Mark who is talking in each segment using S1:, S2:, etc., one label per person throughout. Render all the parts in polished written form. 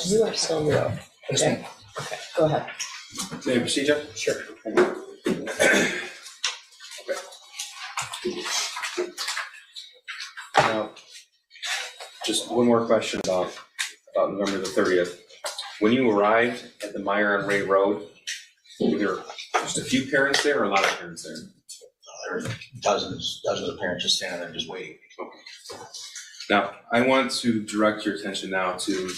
S1: You are still new. Okay. Okay. Go ahead.
S2: May I proceed, Jeff?
S1: Sure.
S2: Okay. Now, just one more question about November the 30th. When you arrived at the Meyer on Ray Road, were there just a few parents there or a lot of parents there?
S3: There were dozens of parents just standing there just waiting.
S2: Okay. Now, I want to direct your attention now to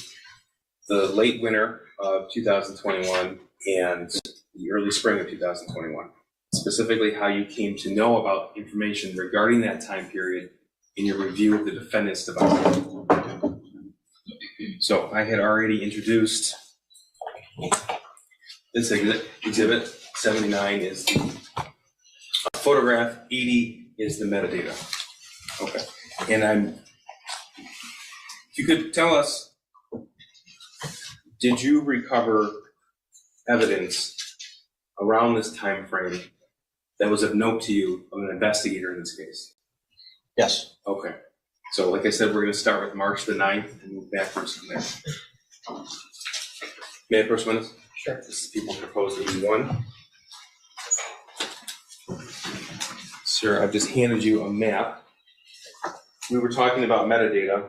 S2: the late winter of 2021 and the early spring of 2021, specifically how you came to know about information regarding that time period in your review of the defendant's device. So I had already introduced this exhibit. 79 is the photograph, 80 is the metadata. Okay, and if you could tell us, did you recover evidence around this time frame that was of note to you of an investigator in this case?
S3: Yes.
S2: Okay. So like I said, we're going to start with March the 9th and move backwards from there. May I first witness?
S1: Sure.
S2: This is People's Proposed 81. Sir, I've just handed you a map. We were talking about metadata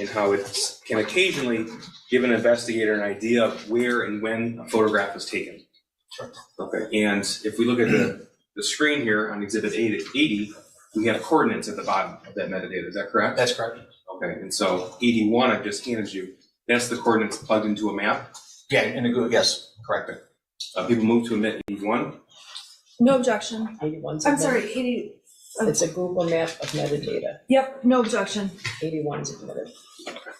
S2: and how it can occasionally give an investigator an idea of where and when a photograph was taken.
S3: Sure.
S2: Okay, and if we look at the screen here on Exhibit 80, we have coordinates at the bottom of that metadata. Is that correct?
S3: That's correct.
S2: Okay, and so 81 I've just handed you, that's the coordinates plugged into a map?
S3: Yeah, in the Google, yes, correct.
S2: People move to admit 81?
S4: No objection.
S1: 81's
S4: I'm
S1: admitted.
S4: sorry, 80.
S1: It's a Google map of metadata.
S4: Yep, no objection.
S1: 81's admitted.
S2: Okay.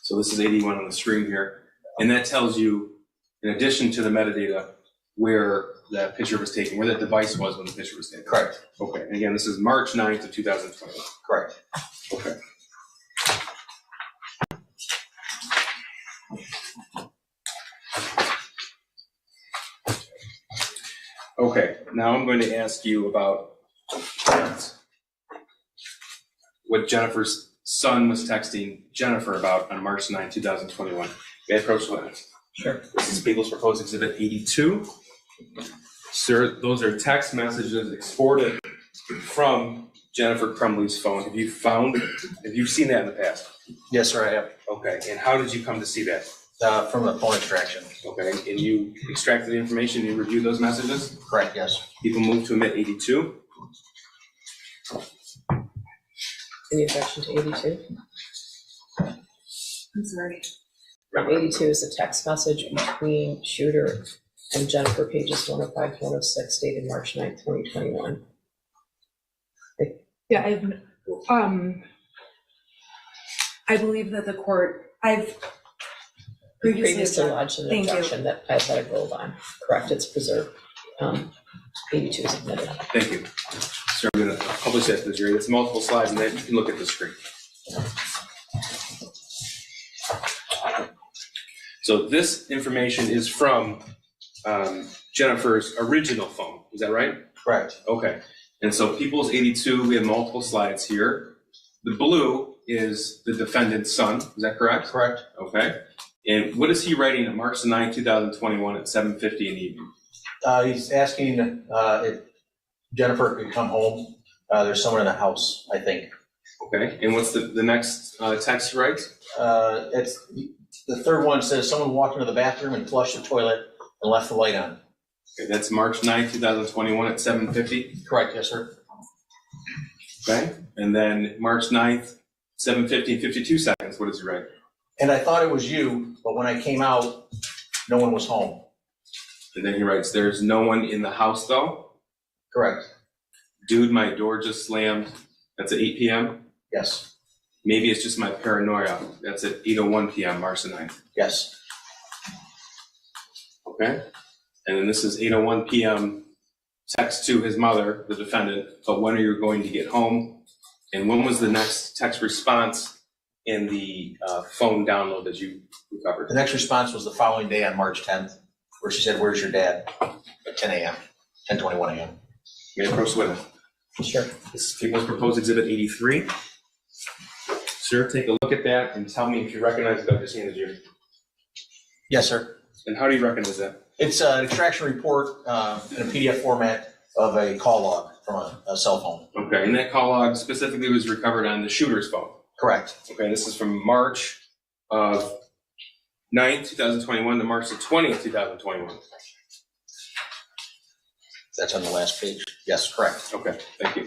S2: So this is 81 on the screen here, and that tells you, in addition to the metadata, where that picture was taken, where that device was when the picture was taken.
S3: Correct.
S2: Okay, and again, this is March 9th of 2021.
S3: Correct.
S2: Okay. Okay, now I'm going to ask you about what Jennifer's son was texting Jennifer about on March 9, 2021. May I approach the witness?
S1: Sure.
S2: This is People's Proposed Exhibit 82. Sir, those are text messages exported from Jennifer Crumbley's phone. Have you seen that in the past?
S3: Yes, sir, I have.
S2: Okay, and how did you come to see that?
S3: From the phone extraction.
S2: Okay, and you extracted the information, you reviewed those messages?
S3: Correct, yes.
S2: People move to admit 82.
S1: Any objection to 82?
S4: I'm sorry.
S1: 82 is a text message between shooter and Jennifer, pages 105 to 106, dated March 9th, 2021.
S4: Yeah, I believe that the court, I've
S1: Previously lodged an
S4: Thank you.
S1: objection that I let it roll on. Correct, it's preserved. 82 is admitted.
S2: Thank you. So I'm going to publish that to the jury. It's multiple slides, and then you can look at the screen. So this information is from Jennifer's original phone. Is that right?
S3: Correct.
S2: Okay. And so People's 82, we have multiple slides here. The blue is the defendant's son. Is that correct?
S3: Correct.
S2: Okay. And what is he writing on March 9, 2021 at 7:50 in the evening?
S3: He's asking if Jennifer could come home. There's someone in the house, I think.
S2: Okay. And what's the next text he writes?
S3: It's the third one says someone walked into the bathroom and flushed the toilet and left the light on.
S2: Okay, that's March 9, 2021 at 7:50.
S3: Correct, yes, sir.
S2: Okay. And then March 9th, 7:50, 52 seconds. What does he write?
S3: And I thought it was you, but when I came out, no one was home.
S2: And then he writes, there's no one in the house though.
S3: Correct.
S2: Dude, my door just slammed. That's at 8 p.m.
S3: Yes.
S2: Maybe it's just my paranoia. That's at 8:01 p.m. March the 9th.
S3: Yes.
S2: Okay. And then this is 8:01 p.m. text to his mother, the defendant, but when are you going to get home? And when was the next text response in the phone download that you recovered?
S3: The next response was the following day on March 10th, where she said, "Where's your dad?" at 10 a.m., 10:21 a.m.
S2: May I approach the witness?
S1: Sure.
S2: This is People's Proposed Exhibit 83. Sir, take a look at that and tell me if you recognize what I just handed you.
S3: Yes, sir.
S2: And how do you recognize that?
S3: It's an extraction report in a PDF format of a call log from a cell phone.
S2: Okay, and that call log specifically was recovered on the shooter's phone.
S3: Correct.
S2: Okay, this is from March of 9th, 2021 to March the 20th, 2021.
S3: That's on the last page. Yes, correct.
S2: Okay, thank you.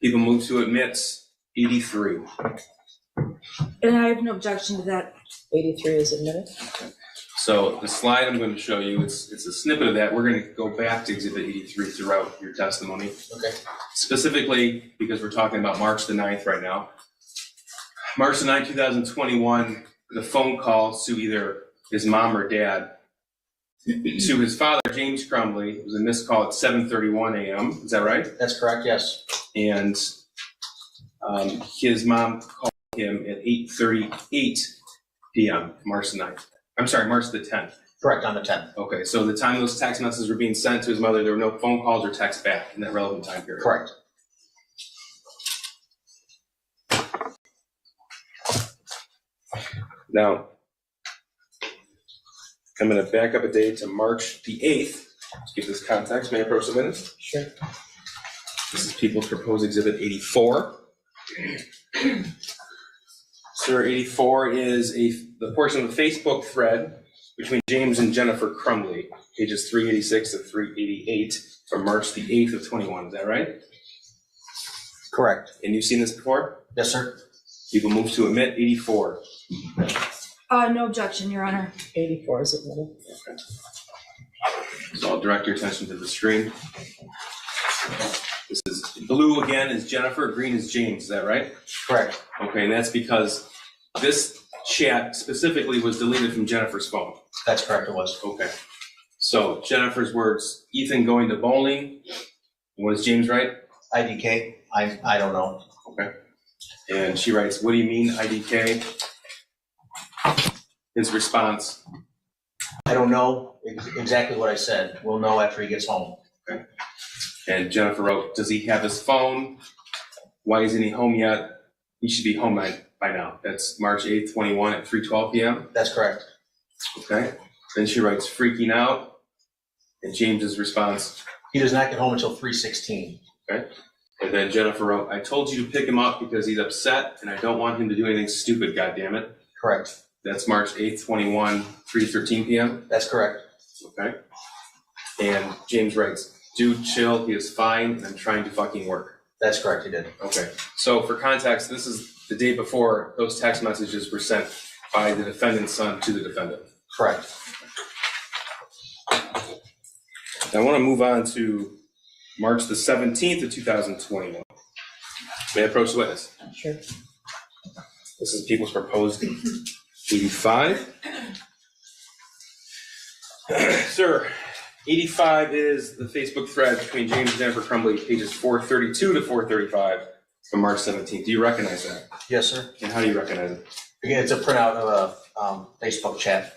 S2: People move to admits 83.
S4: And I have no objection to that.
S1: 83 is admitted.
S2: So the slide I'm going to show you, it's a snippet of that. We're going to go back to Exhibit 83 throughout your testimony.
S3: Okay.
S2: Specifically, because we're talking about March the 9th right now. March the 9th, 2021, the phone call to either his mom or dad to his father, James Crumbley. It was a missed call at 7:31 a.m. Is that right?
S3: That's correct, yes.
S2: And his mom called him at 8:38 p.m. March the 9th. I'm sorry, March the 10th.
S3: Correct, on the 10th.
S2: Okay, so the time those text messages were being sent to his mother, there were no phone calls or texts back in that relevant time period.
S3: Correct.
S2: Now, I'm going to back up a day to March the 8th. To give this context, may I approach the witness?
S1: Sure.
S2: This is People's Proposed Exhibit 84. Sir, 84 is the portion of the Facebook thread between James and Jennifer Crumbley, pages 386 to 388, from March the 8th of 21. Is that right?
S3: Correct.
S2: And you've seen this before?
S3: Yes, sir.
S2: People move to admit 84.
S4: No objection, Your Honor.
S1: 84 is admitted.
S2: Okay. So I'll direct your attention to the screen. This is blue again is Jennifer, green is James. Is that right?
S3: Correct.
S2: Okay, and that's because this chat specifically was deleted from Jennifer's phone.
S3: That's correct, it was.
S2: Okay. So Jennifer's words, Ethan going to bowling. Was James right?
S3: IDK, I don't know.
S2: Okay. And she writes, what do you mean IDK? His response,
S3: I don't know exactly what I said. We'll know after he gets home.
S2: and Jennifer wrote, does he have his phone? Why isn't he home yet? He should be home by now. That's March 8th, 21 at 3:12 p.m.
S3: That's correct.
S2: Okay. Then she writes, freaking out. And James's response,
S3: He does not get home until 3:16.
S2: okay. And then Jennifer wrote, I told you to pick him up because he's upset and I don't want him to do anything stupid, goddammit.
S3: Correct.
S2: That's March 8th, 21, 3:13 p.m.
S3: That's correct.
S2: Okay. And James writes, dude, chill, he is fine, and I'm trying to fucking work.
S3: That's correct, he did.
S2: Okay. So for context, this is the day before those text messages were sent by the defendant's son to the defendant.
S3: Correct.
S2: I want to move on to March the 17th of 2021. May I approach the witness?
S1: Sure.
S2: This is People's Proposed 85. Sir, 85 is the Facebook thread between James and Jennifer Crumbley, pages 432 to 435 from March 17th. Do you recognize that?
S3: Yes, sir.
S2: And how do you recognize it?
S3: Again, it's a printout of a Facebook chat.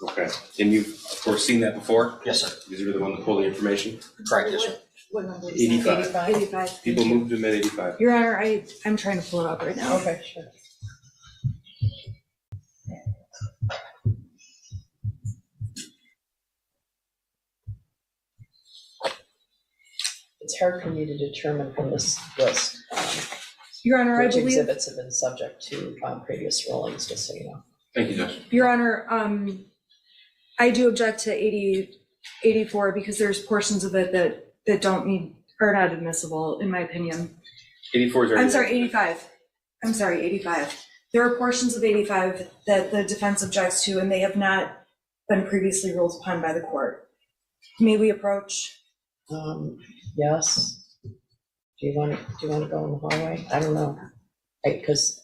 S2: Okay. And you've, of course, seen that before?
S3: Yes, sir.
S2: Because you were the one that pulled the information?
S3: Correct, yes, sir.
S4: What number is
S2: 85.
S4: that? 85.
S2: People moved to admit 85.
S4: Your Honor, I'm trying to pull it up right now.
S1: Okay, sure. It's hard for me to determine from this list
S4: Your Honor, I
S1: which
S4: believe,
S1: exhibits have been subject to previous rulings, just so you know.
S2: Thank you, Judge.
S4: Your Honor, I do object to 84 because there's portions of it that don't need, are not admissible, in my opinion.
S2: 84 is already.
S4: I'm sorry, 85. I'm sorry, 85. There are portions of 85 that the defense objects to, and they have not been previously ruled upon by the court. May we approach?
S1: Yes. Do you want to go in the hallway? I don't know. Because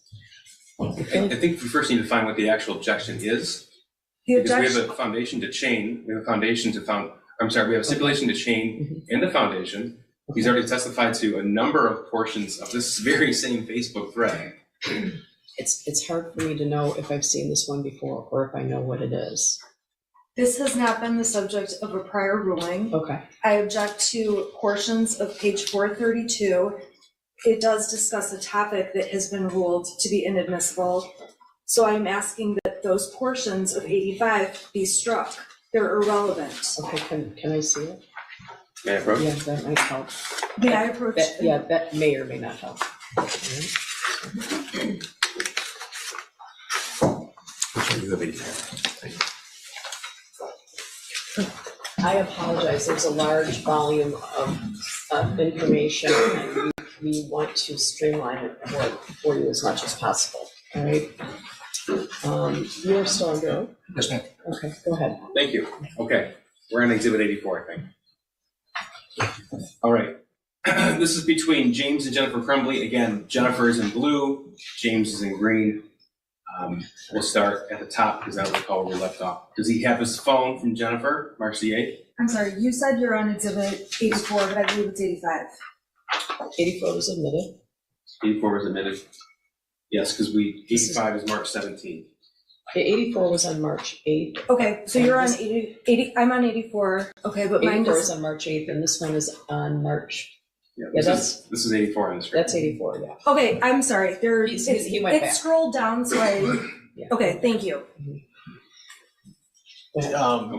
S2: I think we first need to find what the actual objection is.
S4: The
S2: Because we
S4: objection,
S2: have a foundation to chain, we have a foundation to found, I'm sorry, we have a stipulation to chain in the foundation. He's already testified to a number of portions of this very same Facebook thread.
S1: it's hard for me to know if I've seen this one before or if I know what it is.
S4: this has not been the subject of a prior ruling.
S1: Okay.
S4: I object to portions of page 432 it does discuss a topic that has been ruled to be inadmissible. So I'm asking that those portions of 85 be struck. They're irrelevant.
S1: Okay, can I see it?
S2: May I approach?
S1: Yeah, that might help.
S4: May I approach?
S1: Yeah, that may or may not help. I apologize, there's a large volume of information, and we want to streamline it for you as much as possible, all right? You're still under oath?
S3: Yes, ma'am.
S1: Okay, go ahead.
S2: Thank you. Okay, we're on exhibit 84, I think. All right. This is between James and Jennifer Crumbley. Again, Jennifer is in blue, James is in green. We'll start at the top because I don't recall where we left off. Does he have his phone from Jennifer, March the 8th?
S4: I'm sorry, you said you're on exhibit 84, but I believe it's 85.
S1: 84 was admitted.
S2: 84 was admitted. Yes, because 85 is March 17th.
S1: Okay, 84 was on March 8th.
S4: Okay, so you're on 80, I'm on 84. Okay, but mine
S1: 84 is
S4: just,
S1: on March 8th, and this one is on March,
S2: Yeah,
S1: Yeah,
S2: this is 84 on the screen.
S1: that's 84, yeah.
S4: okay, I'm sorry.
S1: He went back.
S4: It scrolled down, so
S1: Yeah.
S4: okay, thank you.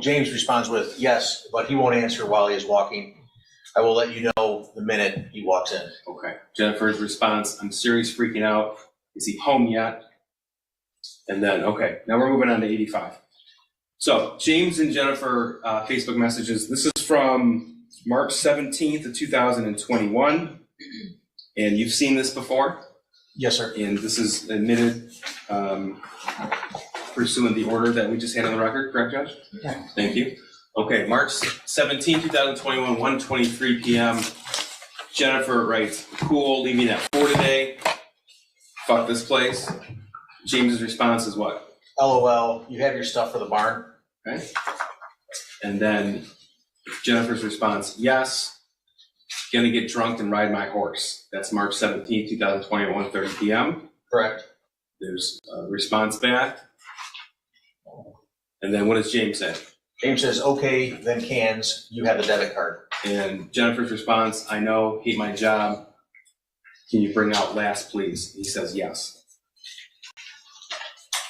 S3: James responds with, yes, but he won't answer while he is walking. I will let you know the minute he walks in.
S2: Okay. Jennifer's response, I'm serious, freaking out. Is he home yet? And then, okay, now we're moving on to 85. So James and Jennifer Facebook messages. This is from March 17th of 2021. And you've seen this before?
S3: Yes, sir.
S2: And this is admitted pursuant the order that we just had on the record, correct, Judge?
S1: Okay.
S2: Thank you. Okay, March 17, 2021, 1:23 p.m. Jennifer writes, cool, leaving at 4 today. Fuck this place. James's response is what?
S3: LOL, you have your stuff for the barn?
S2: Okay. And then Jennifer's response, yes, gonna get drunk and ride my horse. That's March 17, 2021, 1:30 p.m.
S3: Correct.
S2: There's a response back. And then what does James say?
S3: James says, okay, then cans, you have the debit card.
S2: And Jennifer's response, I know, hate my job. Can you bring out last, please? He says yes.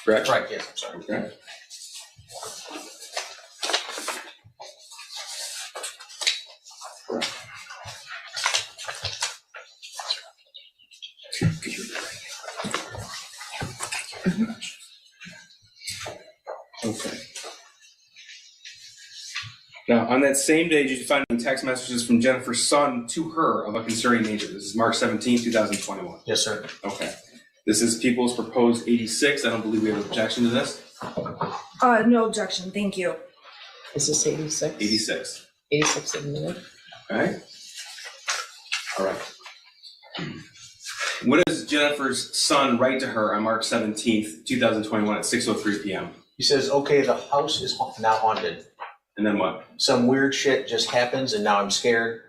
S2: Correct?
S3: Right, yes, I'm sorry.
S2: Okay. Okay. Now, on that same day, did you find text messages from Jennifer's son to her of a concerning nature? This is March 17, 2021.
S3: Yes, sir.
S2: Okay. This is People's Proposed 86. I don't believe we have an objection to this.
S4: No objection, thank you.
S1: Is this 86?
S2: 86.
S1: 86 admitted.
S2: Okay. All right. What does Jennifer's son write to her on March 17th, 2021 at 6:03 p.m.?
S3: He says, okay, the house is now haunted.
S2: And then what?
S3: Some weird shit just happens and now I'm scared.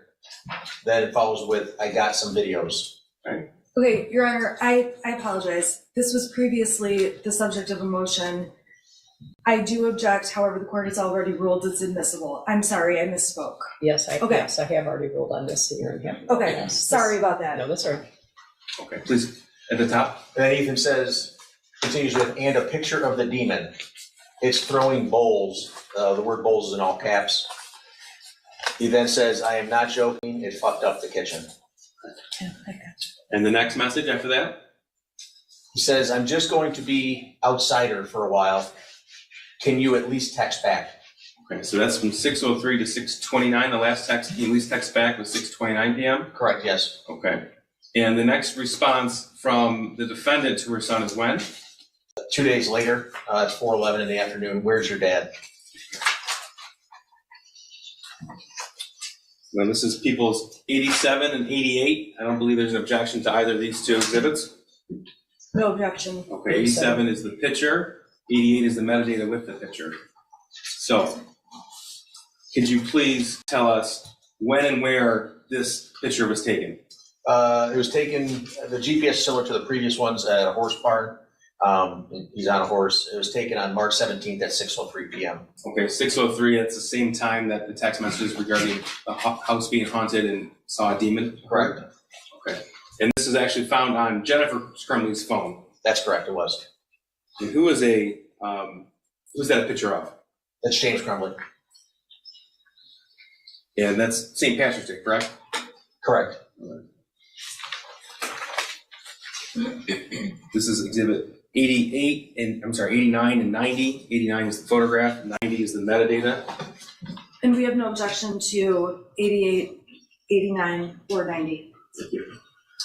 S3: Then it follows with, I got some videos.
S2: Okay.
S4: Okay, Your Honor, I apologize. This was previously the subject of a motion. I do object, however, the court has already ruled it's admissible. I'm sorry, I misspoke.
S1: Yes, I
S4: Okay.
S1: yes, I have already ruled on this, so you're in here.
S4: Okay,
S1: Yes,
S4: sorry about that.
S1: No, that's all right.
S2: Okay, please, at the top.
S3: And then Ethan says, continues with, and a picture of the demon. It's throwing bowls. The word bowls is in all caps. He then says, I am not joking. It fucked up the kitchen.
S4: Yeah, I got you.
S2: And the next message after that?
S3: He says, I'm just going to be outsider for a while. Can you at least text back?
S2: Okay, so that's from 6:03 to 6:29. The last text he at least text back was 6:29 p.m.
S3: Correct, yes.
S2: Okay. And the next response from the defendant to her son is when?
S3: 2 days later, it's 4:11 in the afternoon. Where's your dad?
S2: Now this is People's 87 and 88. I don't believe there's an objection to either of these two exhibits.
S4: No objection.
S2: Okay, 87 is the picture, 88 is the metadata with the picture. So, could you please tell us when and where this picture was taken?
S3: It was taken, the GPS is similar to the previous ones at a horse barn. He's on a horse. It was taken on March 17th at 6:03 p.m.
S2: Okay, 6:03, that's the same time that the text messages regarding the house being haunted and saw a demon?
S3: Correct.
S2: Okay. And this is actually found on Jennifer Crumbley's phone.
S3: That's correct, it was.
S2: And who's that a picture of?
S3: That's James Crumbley.
S2: And that's St. Patrick's Day, correct?
S3: Correct.
S2: This is exhibit 89 and 90. 89 is the photograph, 90 is the metadata.
S4: And we have no objection to 88, 89, or 90.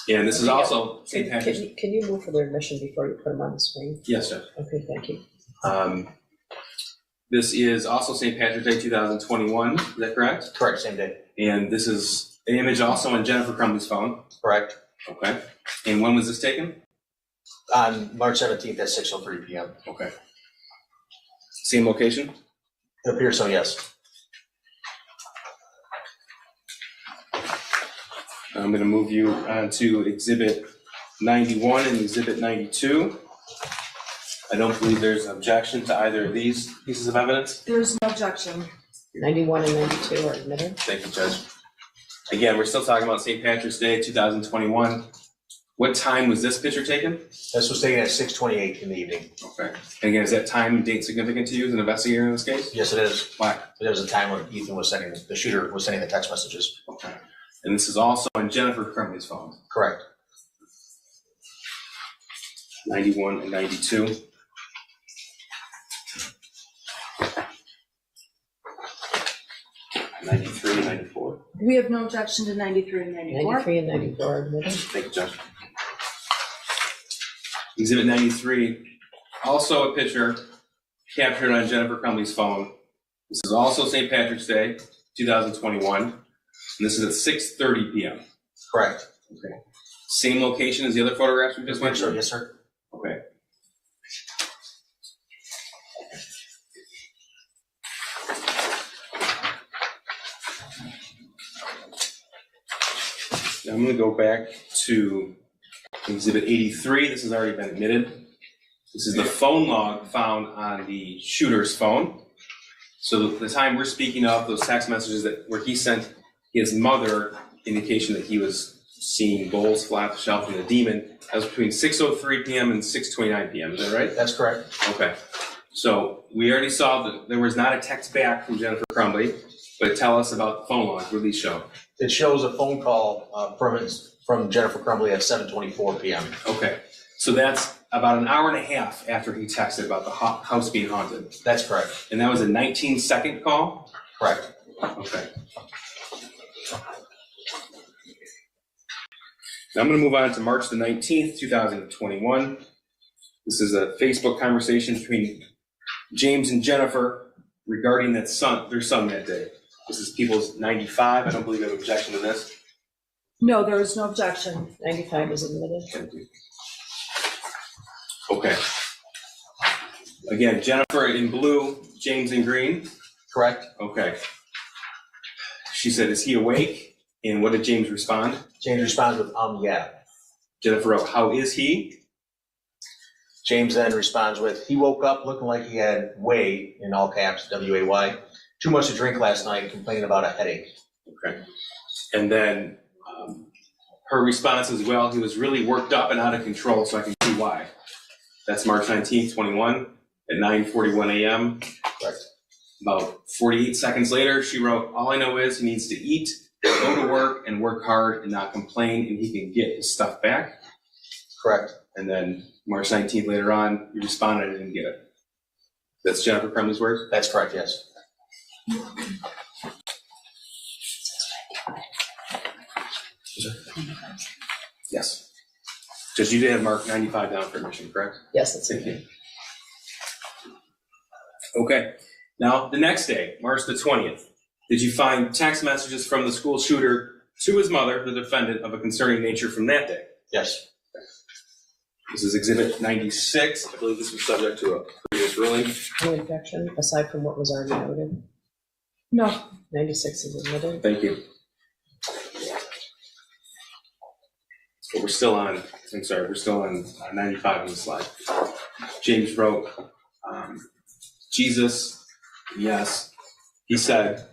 S2: And this is also St. Patrick's.
S1: Can you move for their admission before you put them on the screen?
S2: Yes, sir.
S1: Okay, thank you.
S2: This is also St. Patrick's Day 2021, is that correct?
S3: Correct, same day.
S2: And this is an image also on Jennifer Crumbley's phone.
S3: Correct.
S2: Okay. And when was this taken?
S3: On March 17th at 6:03 p.m.
S2: Okay. Same location?
S3: It appears so, yes.
S2: I'm going to move you on to exhibit 91 and exhibit 92. I don't believe there's an objection to either of these pieces of evidence.
S4: There's no objection.
S1: 91 and 92 are admitted.
S2: Thank you, Judge. Again, we're still talking about St. Patrick's Day 2021. What time was this picture taken?
S3: This was taken at 6:28 in the evening.
S2: Okay. And again, is that time and date significant to you as an investigator in this case?
S3: Yes, it is.
S2: Why?
S3: There was a time when the shooter was sending the text messages.
S2: Okay. And this is also on Jennifer Crumbley's phone.
S3: Correct.
S2: 91 and 92. '93 and 94.
S4: We have no objection to 93 and 94.
S1: 93 and 94 are admitted.
S2: Thank you, Judge. Exhibit 93, also a picture captured on Jennifer Crumbley's phone. This is also St. Patrick's Day, 2021, and this is at 6:30 p.m.
S3: Correct.
S2: Okay. Same location as the other photographs we just went through?
S3: Yes, sir.
S2: Okay. Now I'm going to go back to exhibit 83. This has already been admitted. This is the phone log found on the shooter's phone. So the time we're speaking of, those text messages where he sent his mother indication that he was seeing bowls fly off the shelf from the demon, that was between 6:03 p.m. and 6:29 p.m. Is that right?
S3: That's correct.
S2: Okay. So we already saw that there was not a text back from Jennifer Crumbley, but tell us about the phone log. What did these show?
S3: It shows a phone call from Jennifer Crumbley at 7:24 p.m.
S2: Okay. So that's about an hour and a half after he texted about the house being haunted.
S3: That's correct.
S2: And that was a 19-second call?
S3: Correct.
S2: Okay. Now I'm going to move on to March the 19th, 2021. This is a Facebook conversation between James and Jennifer regarding their son that day. This is People's 95. I don't believe I have an objection to this.
S4: No, there is no objection.
S1: 95 is admitted.
S2: Thank you. Okay. Again, Jennifer in blue, James in green.
S3: Correct.
S2: Okay. She said, "Is he awake?" And what did James respond?
S3: James responds with, yeah.
S2: Jennifer wrote, "How is he?"
S3: James then responds with, he woke up looking like he had way, in all caps, W-A-Y, too much to drink last night and complaining about a headache.
S2: Okay. And then her response as well, "He was really worked up and out of control, so I can see why." That's March 19th, 21 at 9:41 a.m.
S3: Correct.
S2: About 48 seconds later, she wrote, "All I know is he needs to eat, go to work, and work hard and not complain, and he can get his stuff back."
S3: Correct.
S2: And then March 19th later on, you responded and didn't get it. That's Jennifer Crumbley's words?
S3: That's correct, yes.
S2: Yes. Because you did have Mark 95 down for admission, correct?
S1: Yes, that's
S2: Thank
S1: it.
S2: you. Okay. Now, the next day, March the 20th, did you find text messages from the school shooter to his mother, the defendant, of a concerning nature from that day?
S3: Yes.
S2: This is Exhibit 96. I believe this was subject to a previous ruling.
S1: Any objection aside from what was already noted?
S4: No.
S1: 96 is admitted.
S2: Thank you. But we're still on 95 on the slide. James wrote, Jesus, yes, he said,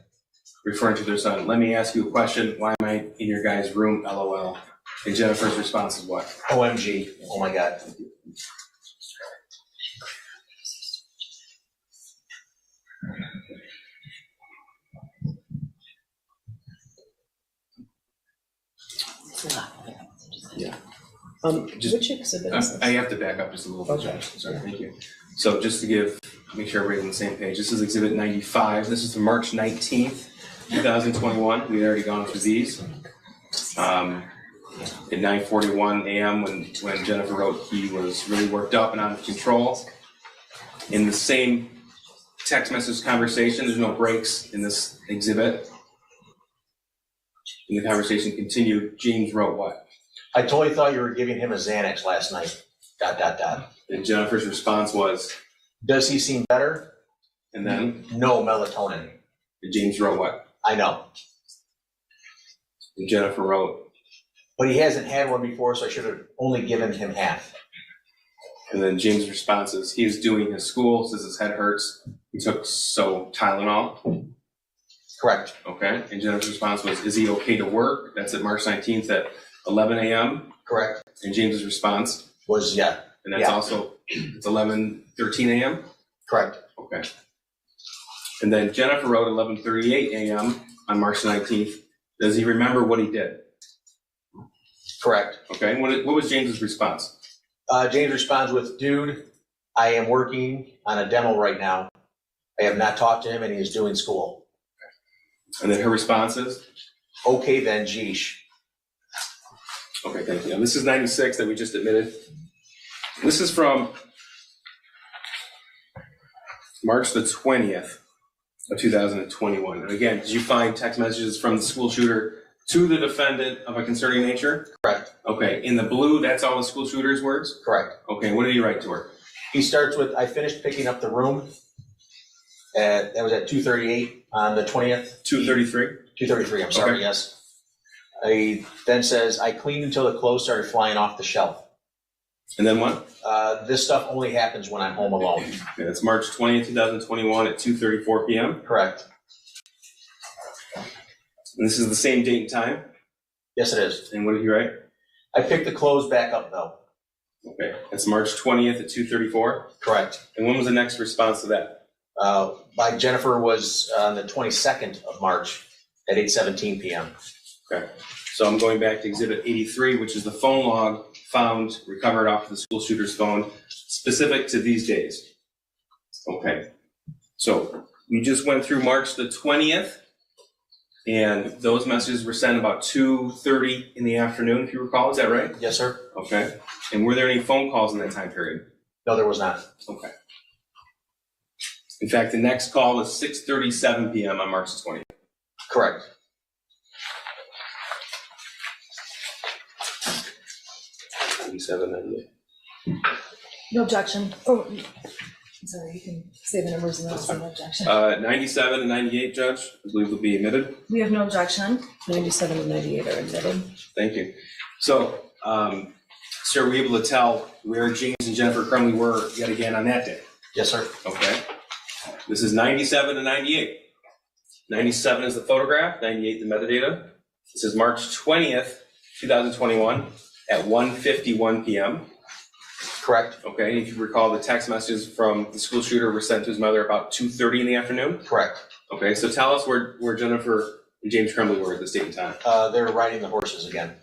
S2: referring to their son, "Let me ask you a question. Why am I in your guy's room? LOL." And Jennifer's response is what?
S3: OMG, oh my God.
S2: Yeah.
S1: Which exhibit is
S2: I
S1: this?
S2: have to back up just a little bit,
S1: Okay.
S2: Josh. Sorry, thank you. So just to make sure everybody's on the same page, this is exhibit 95. This is from March 19th, 2021. We've already gone through these. At 9:41 a.m. when Jennifer wrote he was really worked up and out of control. In the same text message conversation, there's no breaks in this exhibit. And the conversation continued. James wrote what?
S3: I totally thought you were giving him a Xanax last night, ...
S2: And Jennifer's response was,
S3: Does he seem better?
S2: and then
S3: No melatonin.
S2: James wrote what?
S3: I know,
S2: And Jennifer wrote,
S3: but he hasn't had one before, so I should have only given him half.
S2: and then James' response is, he is doing his school, says his head hurts. He took Tylenol.
S3: Correct.
S2: Okay. And Jennifer's response was, is he okay to work? That's at March 19th at 11 a.m.
S3: Correct.
S2: And James's response,
S3: Was, yeah,
S2: and that's
S3: Yeah.
S2: also, it's 11:13 a.m.
S3: correct.
S2: Okay. And then Jennifer wrote 11:38 a.m. on March 19th. Does he remember what he did?
S3: Correct.
S2: Okay. What was James's response?
S3: James responds with, dude, I am working on a demo right now. I have not talked to him and he is doing school.
S2: And then her response is,
S3: Okay then, geesh.
S2: okay, thank you. And this is 96 that we just admitted. This is from March the 20th of 2021. And again, did you find text messages from the school shooter to the defendant of a concerning nature?
S3: Correct.
S2: Okay, in the blue, that's all the school shooter's words?
S3: Correct.
S2: Okay, what did he write to her?
S3: He starts with, I finished picking up the room. That was at 2:38 on the 20th.
S2: 2:33?
S3: 2:33, I'm sorry,
S2: Okay.
S3: yes. He then says, I cleaned until the clothes started flying off the shelf.
S2: And then what?
S3: This stuff only happens when I'm home alone.
S2: Okay, that's March 20th, 2021 at 2:34 p.m.
S3: Correct.
S2: And this is the same date and time?
S3: Yes, it is.
S2: And what did he write?
S3: I picked the clothes back up though.
S2: Okay, that's March 20th at 2:34.
S3: Correct.
S2: And when was the next response to that?
S3: By Jennifer was on the 22nd of March at 8:17 p.m.
S2: Okay, so I'm going back to exhibit 83, which is the phone log found, recovered off the school shooter's phone, specific to these days. Okay, so we just went through March the 20th, and those messages were sent about 2:30 in the afternoon, if you recall, is that right?
S3: Yes, sir?
S2: Okay, and were there any phone calls in that time period?
S3: No, there was not.
S2: Okay. In fact, the next call was 6:37 p.m. on March the 20th.
S3: Correct.
S4: No objection. Oh, I'm sorry, you can say the numbers and I'll say no objection.
S2: 97 and 98, Judge, I believe will be admitted.
S4: We have no objection.
S1: 97 and 98 are admitted.
S2: Thank you. So, sir, were we able to tell where James and Jennifer Crumbley were yet again on that day?
S3: Yes, sir.
S2: Okay. This is 97 and 98. 97 is the photograph, 98 the metadata. This is March 20th, 2021 at 1:51 p.m.
S3: Correct.
S2: Okay, if you recall, the text messages from the school shooter were sent to his mother about 2:30 in the afternoon.
S3: Correct.
S2: Okay, so tell us where Jennifer and James Crumbley were at this date and time.
S3: They're riding the horses again.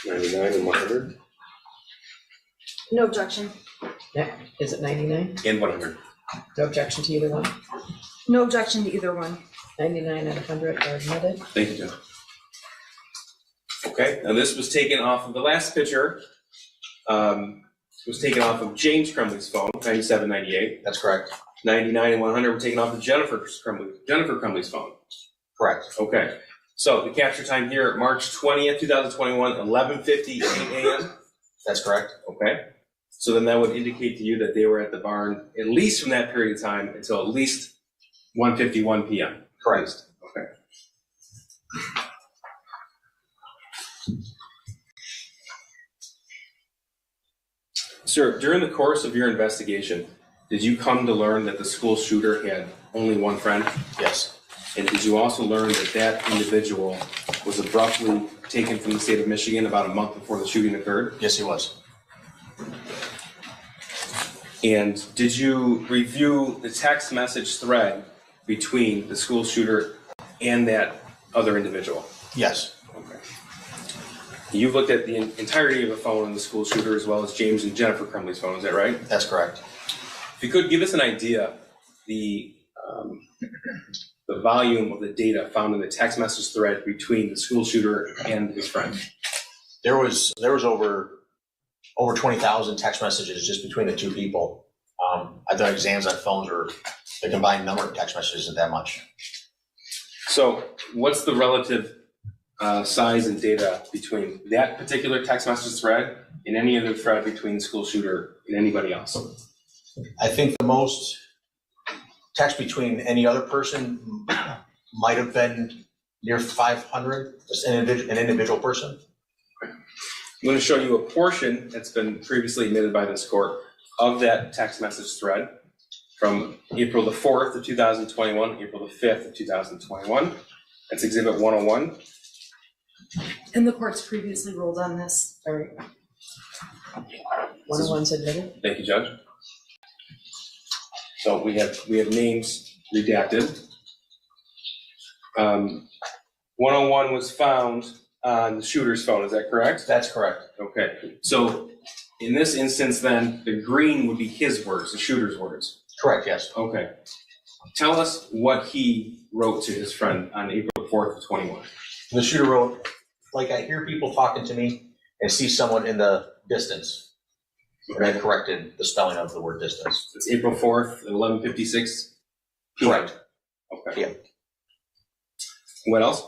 S2: $99 and $100
S4: No objection.
S1: Yeah, is it 99?
S2: and $100.
S1: No objection to either one?
S4: No objection to either one.
S1: 99 and 100 are admitted.
S2: Thank you, Jim. Okay, now this was taken off of the last picture. Was taken off of James Crumbley's phone, 97, 98.
S3: That's correct.
S2: 99 and 100 were taken off of Jennifer Crumbley's phone.
S3: Correct.
S2: Okay, so the capture time here, March 20th, 2021, 11:58 a.m.
S3: That's correct.
S2: Okay, so then that would indicate to you that they were at the barn at least from that period of time until at least 1:51 p.m.
S3: Correct.
S2: Okay. Sir, during the course of your investigation, did you come to learn that the school shooter had only one friend?
S3: Yes.
S2: And did did you also learn that that individual was abruptly taken from the state of Michigan about a month before the shooting occurred?
S3: Yes, he was.
S2: And did you review the text message thread between the school shooter and that other individual?
S3: Yes.
S2: Okay. You've looked at the entirety of the phone of the school shooter as well as James and Jennifer Crumbley's phone, is that right?
S3: That's correct.
S2: If you could give us an idea, the volume of the data found in the text message thread between the school shooter and his friend.
S3: There was over 20,000 text messages just between the two people. I've done exams on phones where the combined number of text messages isn't that much.
S2: So what's the relative size and data between that particular text message thread and any other thread between the school shooter and anybody else?
S3: I think the most text between any other person might have been near 500, just an individual person.
S2: I'm going to show you a portion that's been previously admitted by this court of that text message thread from April the 4th of 2021, April the 5th of 2021. That's Exhibit 101.
S4: And the court's previously ruled on this.
S1: All right. 101's admitted?
S2: Thank you, Judge. So we have names redacted. 101 was found on the shooter's phone, is that correct?
S3: That's correct.
S2: Okay, so in this instance then, the green would be his words, the shooter's words.
S3: Correct, yes.
S2: Okay. Tell us what he wrote to his friend on April 4th of 21.
S3: The shooter wrote, like, I hear people talking to me and see someone in the distance. And I corrected the spelling of the word distance.
S2: It's April 4th at 11:56 p.m.
S3: Correct.
S2: Okay.
S3: Yeah.
S2: What else?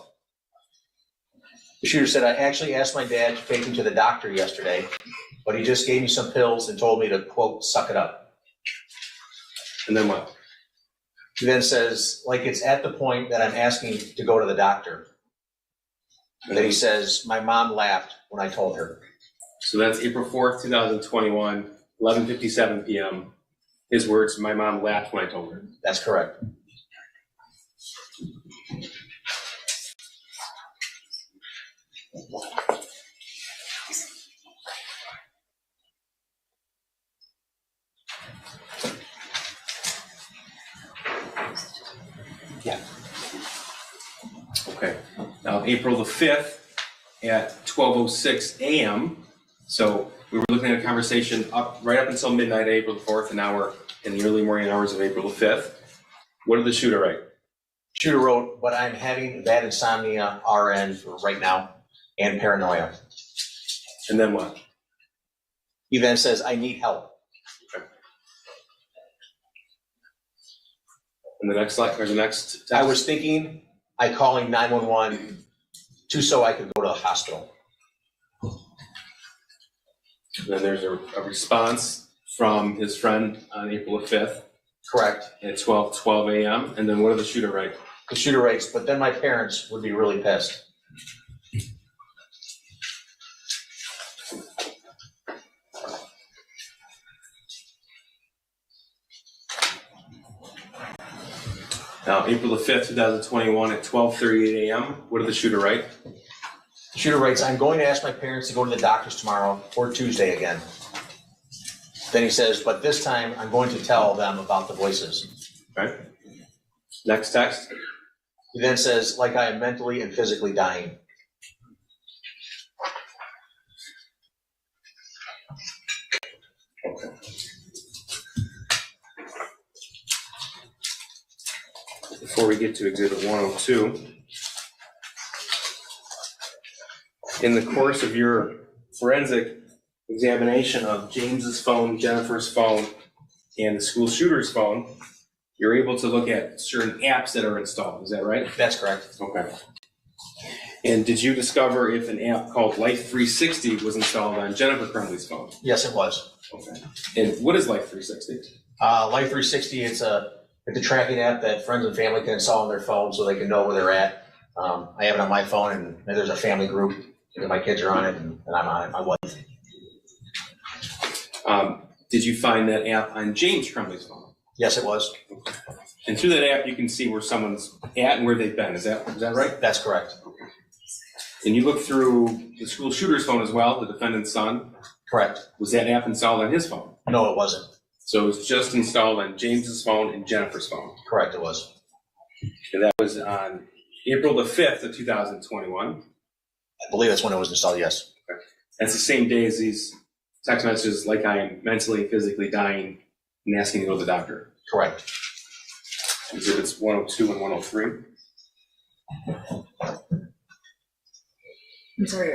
S3: The shooter said, I actually asked my dad to take him to the doctor yesterday, but he just gave me some pills and told me to, quote, suck it up.
S2: And then what?
S3: He then says, like, it's at the point that I'm asking to go to the doctor. And then he says, my mom laughed when I told her.
S2: So that's April 4th, 2021, 11:57 p.m. His words, my mom laughed when I told her.
S3: That's correct.
S2: Yeah. Okay. Now, April the 5th at 12:06 a.m. So we were looking at a conversation right up until midnight, April the 4th, and now we're in the early morning hours of April the 5th. What did the shooter write?
S3: Shooter wrote, but I'm having bad insomnia, RN for right now, and paranoia.
S2: And then what?
S3: He then says, I need help.
S2: Okay. And the next slide, or the next text?
S3: I was thinking I calling 911 just so I could go to the hospital.
S2: And then there's a response from his friend on April the 5th.
S3: Correct.
S2: At 12:12 a.m. And then what did the shooter write?
S3: The shooter writes, but then my parents would be really pissed.
S2: Now, April the 5th, 2021 at 12:38 a.m. What did the shooter write?
S3: The shooter writes, I'm going to ask my parents to go to the doctors tomorrow or Tuesday again. Then he says, but this time I'm going to tell them about the voices.
S2: Okay. Next text.
S3: He then says, like I am mentally and physically dying.
S2: Okay. Before we get to Exhibit 102, in the course of your forensic examination of James's phone, Jennifer's phone, and the school shooter's phone, you're able to look at certain apps that are installed. Is that right?
S3: That's correct.
S2: Okay. And did you discover if an app called Life 360 was installed on Jennifer Crumbley's phone?
S3: Yes, it was.
S2: Okay. And what is Life 360?
S3: Life 360, it's a tracking app that friends and family can install on their phone so they can know where they're at. I have it on my phone, and there's a family group. My kids are on it, and I'm on it, my wife.
S2: Did you find that app on James Crumbley's phone?
S3: Yes, it was.
S2: And through that app, you can see where someone's at and where they've been. Is that right?
S3: That's correct.
S2: And you look through the school shooter's phone as well, the defendant's son.
S3: Correct.
S2: Was that app installed on his phone?
S3: No, it wasn't.
S2: So it was just installed on James's phone and Jennifer's phone.
S3: Correct, it was.
S2: And that was on April the 5th of 2021.
S3: I believe that's when it was installed, yes.
S2: That's the same day as these text messages, like I am mentally and physically dying and asking to go to the doctor.
S3: Correct.
S2: Exhibits 102 and 103.
S4: I'm sorry,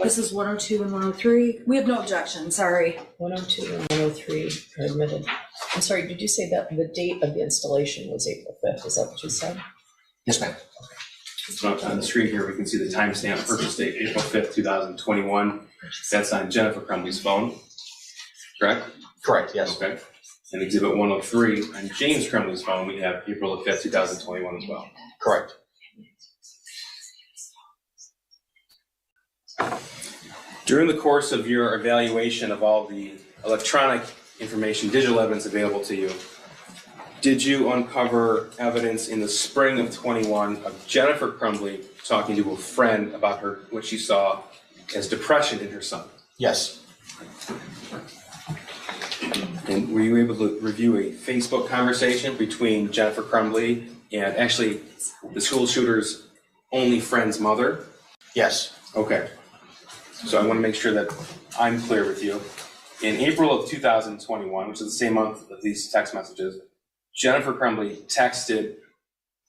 S4: this is 102 and 103? We have no objection, sorry.
S1: 102 and 103 are admitted. I'm sorry, did you say that the date of the installation was April 5th? Is that what you said?
S3: Yes, ma'am.
S2: So on the screen here, we can see the timestamp purchase date, April 5th, 2021. That's on Jennifer Crumbley's phone, correct?
S3: Correct, yes.
S2: Okay. And exhibit 103 on James Crumbley's phone, we have April the 5th, 2021 as well.
S3: Correct.
S2: During the course of your evaluation of all the electronic information, digital evidence available to you, did you uncover evidence in the spring of 21 of Jennifer Crumbley talking to a friend about what she saw as depression in her son?
S3: Yes.
S2: And were you able to review a Facebook conversation between Jennifer Crumbley and actually the school shooter's only friend's mother?
S3: Yes.
S2: Okay. So I want to make sure that I'm clear with you. In April of 2021, which is the same month of these text messages, Jennifer Crumbley texted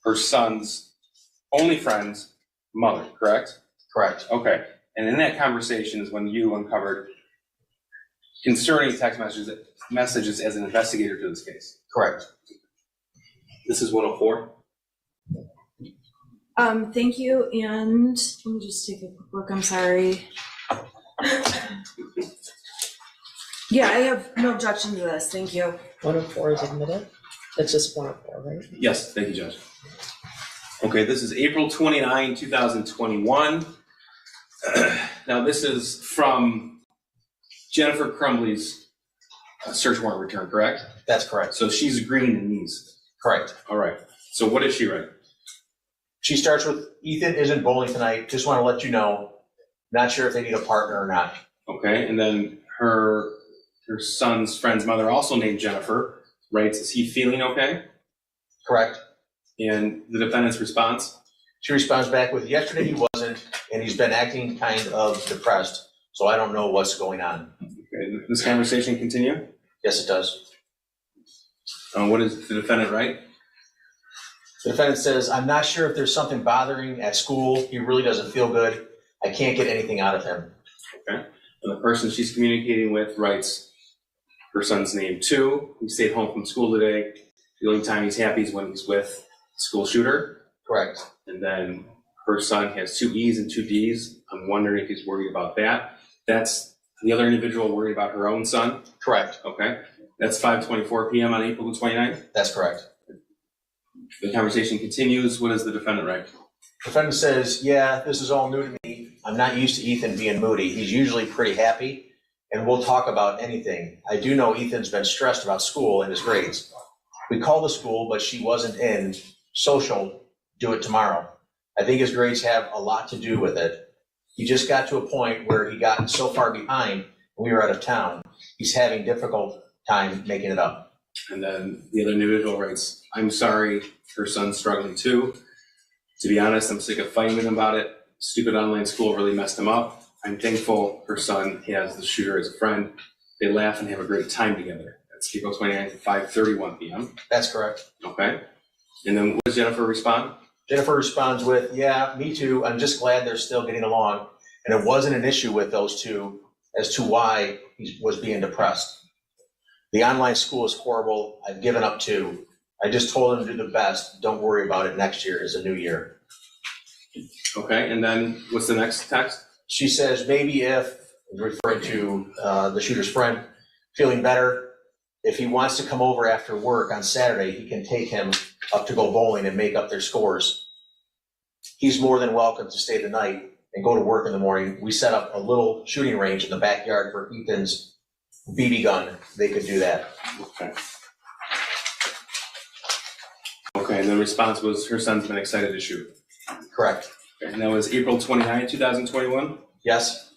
S2: her son's only friend's mother, correct?
S3: Correct.
S2: Okay. And in that conversation is when you uncovered concerning text messages as an investigator to this case.
S3: Correct.
S2: This is 104.
S4: Thank you, and let me just take a quick look, I'm sorry. Yeah, I have no objection to this, thank you.
S1: 104 is admitted? That's just 104, right?
S2: Yes, thank you, Judge. Okay, this is April 29, 2021. Now, this is from Jennifer Crumbley's search warrant return, correct?
S3: That's correct.
S2: So she's agreeing to these.
S3: Correct.
S2: All right. So what does she write?
S3: She starts with, Ethan isn't bowling tonight, just want to let you know, not sure if they need a partner or not.
S2: Okay, and then her son's friend's mother, also named Jennifer, writes, is he feeling okay?
S3: Correct.
S2: And the defendant's response?
S3: She responds back with, yesterday he wasn't, and he's been acting kind of depressed, so I don't know what's going on.
S2: Okay, does this conversation continue?
S3: Yes, it does.
S2: What does the defendant write?
S3: The defendant says, I'm not sure if there's something bothering at school. He really doesn't feel good. I can't get anything out of him.
S2: Okay. And the person she's communicating with writes her son's name too. He stayed home from school today. The only time he's happy is when he's with the school shooter.
S3: Correct.
S2: And then her son has 2 E's and 2 D's. I'm wondering if he's worried about that. That's the other individual worried about her own son.
S3: Correct.
S2: Okay. That's 5:24 p.m. on April the 29th.
S3: That's correct.
S2: The conversation continues. What does the defendant write?
S3: Defendant says, yeah, this is all new to me. I'm not used to Ethan being moody. He's usually pretty happy, and we'll talk about anything. I do know Ethan's been stressed about school and his grades. We called the school, but she wasn't in. Social, do it tomorrow. I think his grades have a lot to do with it. He just got to a point where he got so far behind, we were out of town. He's having difficult time making it up.
S2: And then the other individual writes, I'm sorry, her son's struggling too. To be honest, I'm sick of fighting with him about it. Stupid online school really messed him up. I'm thankful her son has the shooter as a friend. They laugh and have a great time together. That's April 29th at 5:31 p.m.
S3: That's correct.
S2: Okay. And then what does Jennifer respond?
S3: Jennifer responds with, yeah, me too. I'm just glad they're still getting along. And it wasn't an issue with those two as to why he was being depressed. The online school is horrible. I've given up too. I just told him to do the best. Don't worry about it. Next year is a new year.
S2: Okay, and then what's the next text?
S3: She says, maybe if, referring to the shooter's friend, feeling better, if he wants to come over after work on Saturday, he can take him up to go bowling and make up their scores. He's more than welcome to stay the night and go to work in the morning. We set up a little shooting range in the backyard for Ethan's BB gun. They could do that.
S2: Okay. Okay, and the response was her son's been excited to shoot.
S3: Correct.
S2: Okay, and that was April 29, 2021?
S3: Yes,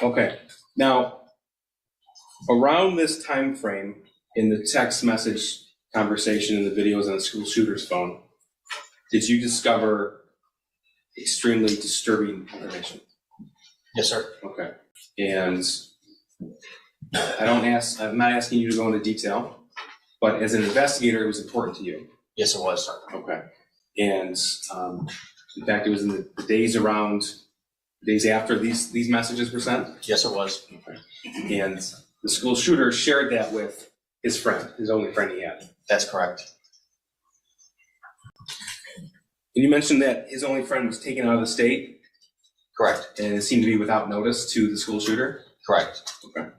S2: Okay, now, around this time frame in the text message conversation and the videos on the school shooter's phone, did you discover extremely disturbing information?
S3: yes, sir.
S2: Okay, and I'm not asking you to go into detail, but as an investigator, it was important to you.
S3: Yes, it was.
S2: Okay, and in fact, it was in the days after these messages were sent.
S3: Yes, it was.
S2: Okay, and the school shooter shared that with his friend, his only friend he had.
S3: That's correct.
S2: And you mentioned that his only friend was taken out of the state,
S3: Correct.
S2: and it seemed to be without notice to the school shooter.
S3: Correct.
S2: Okay.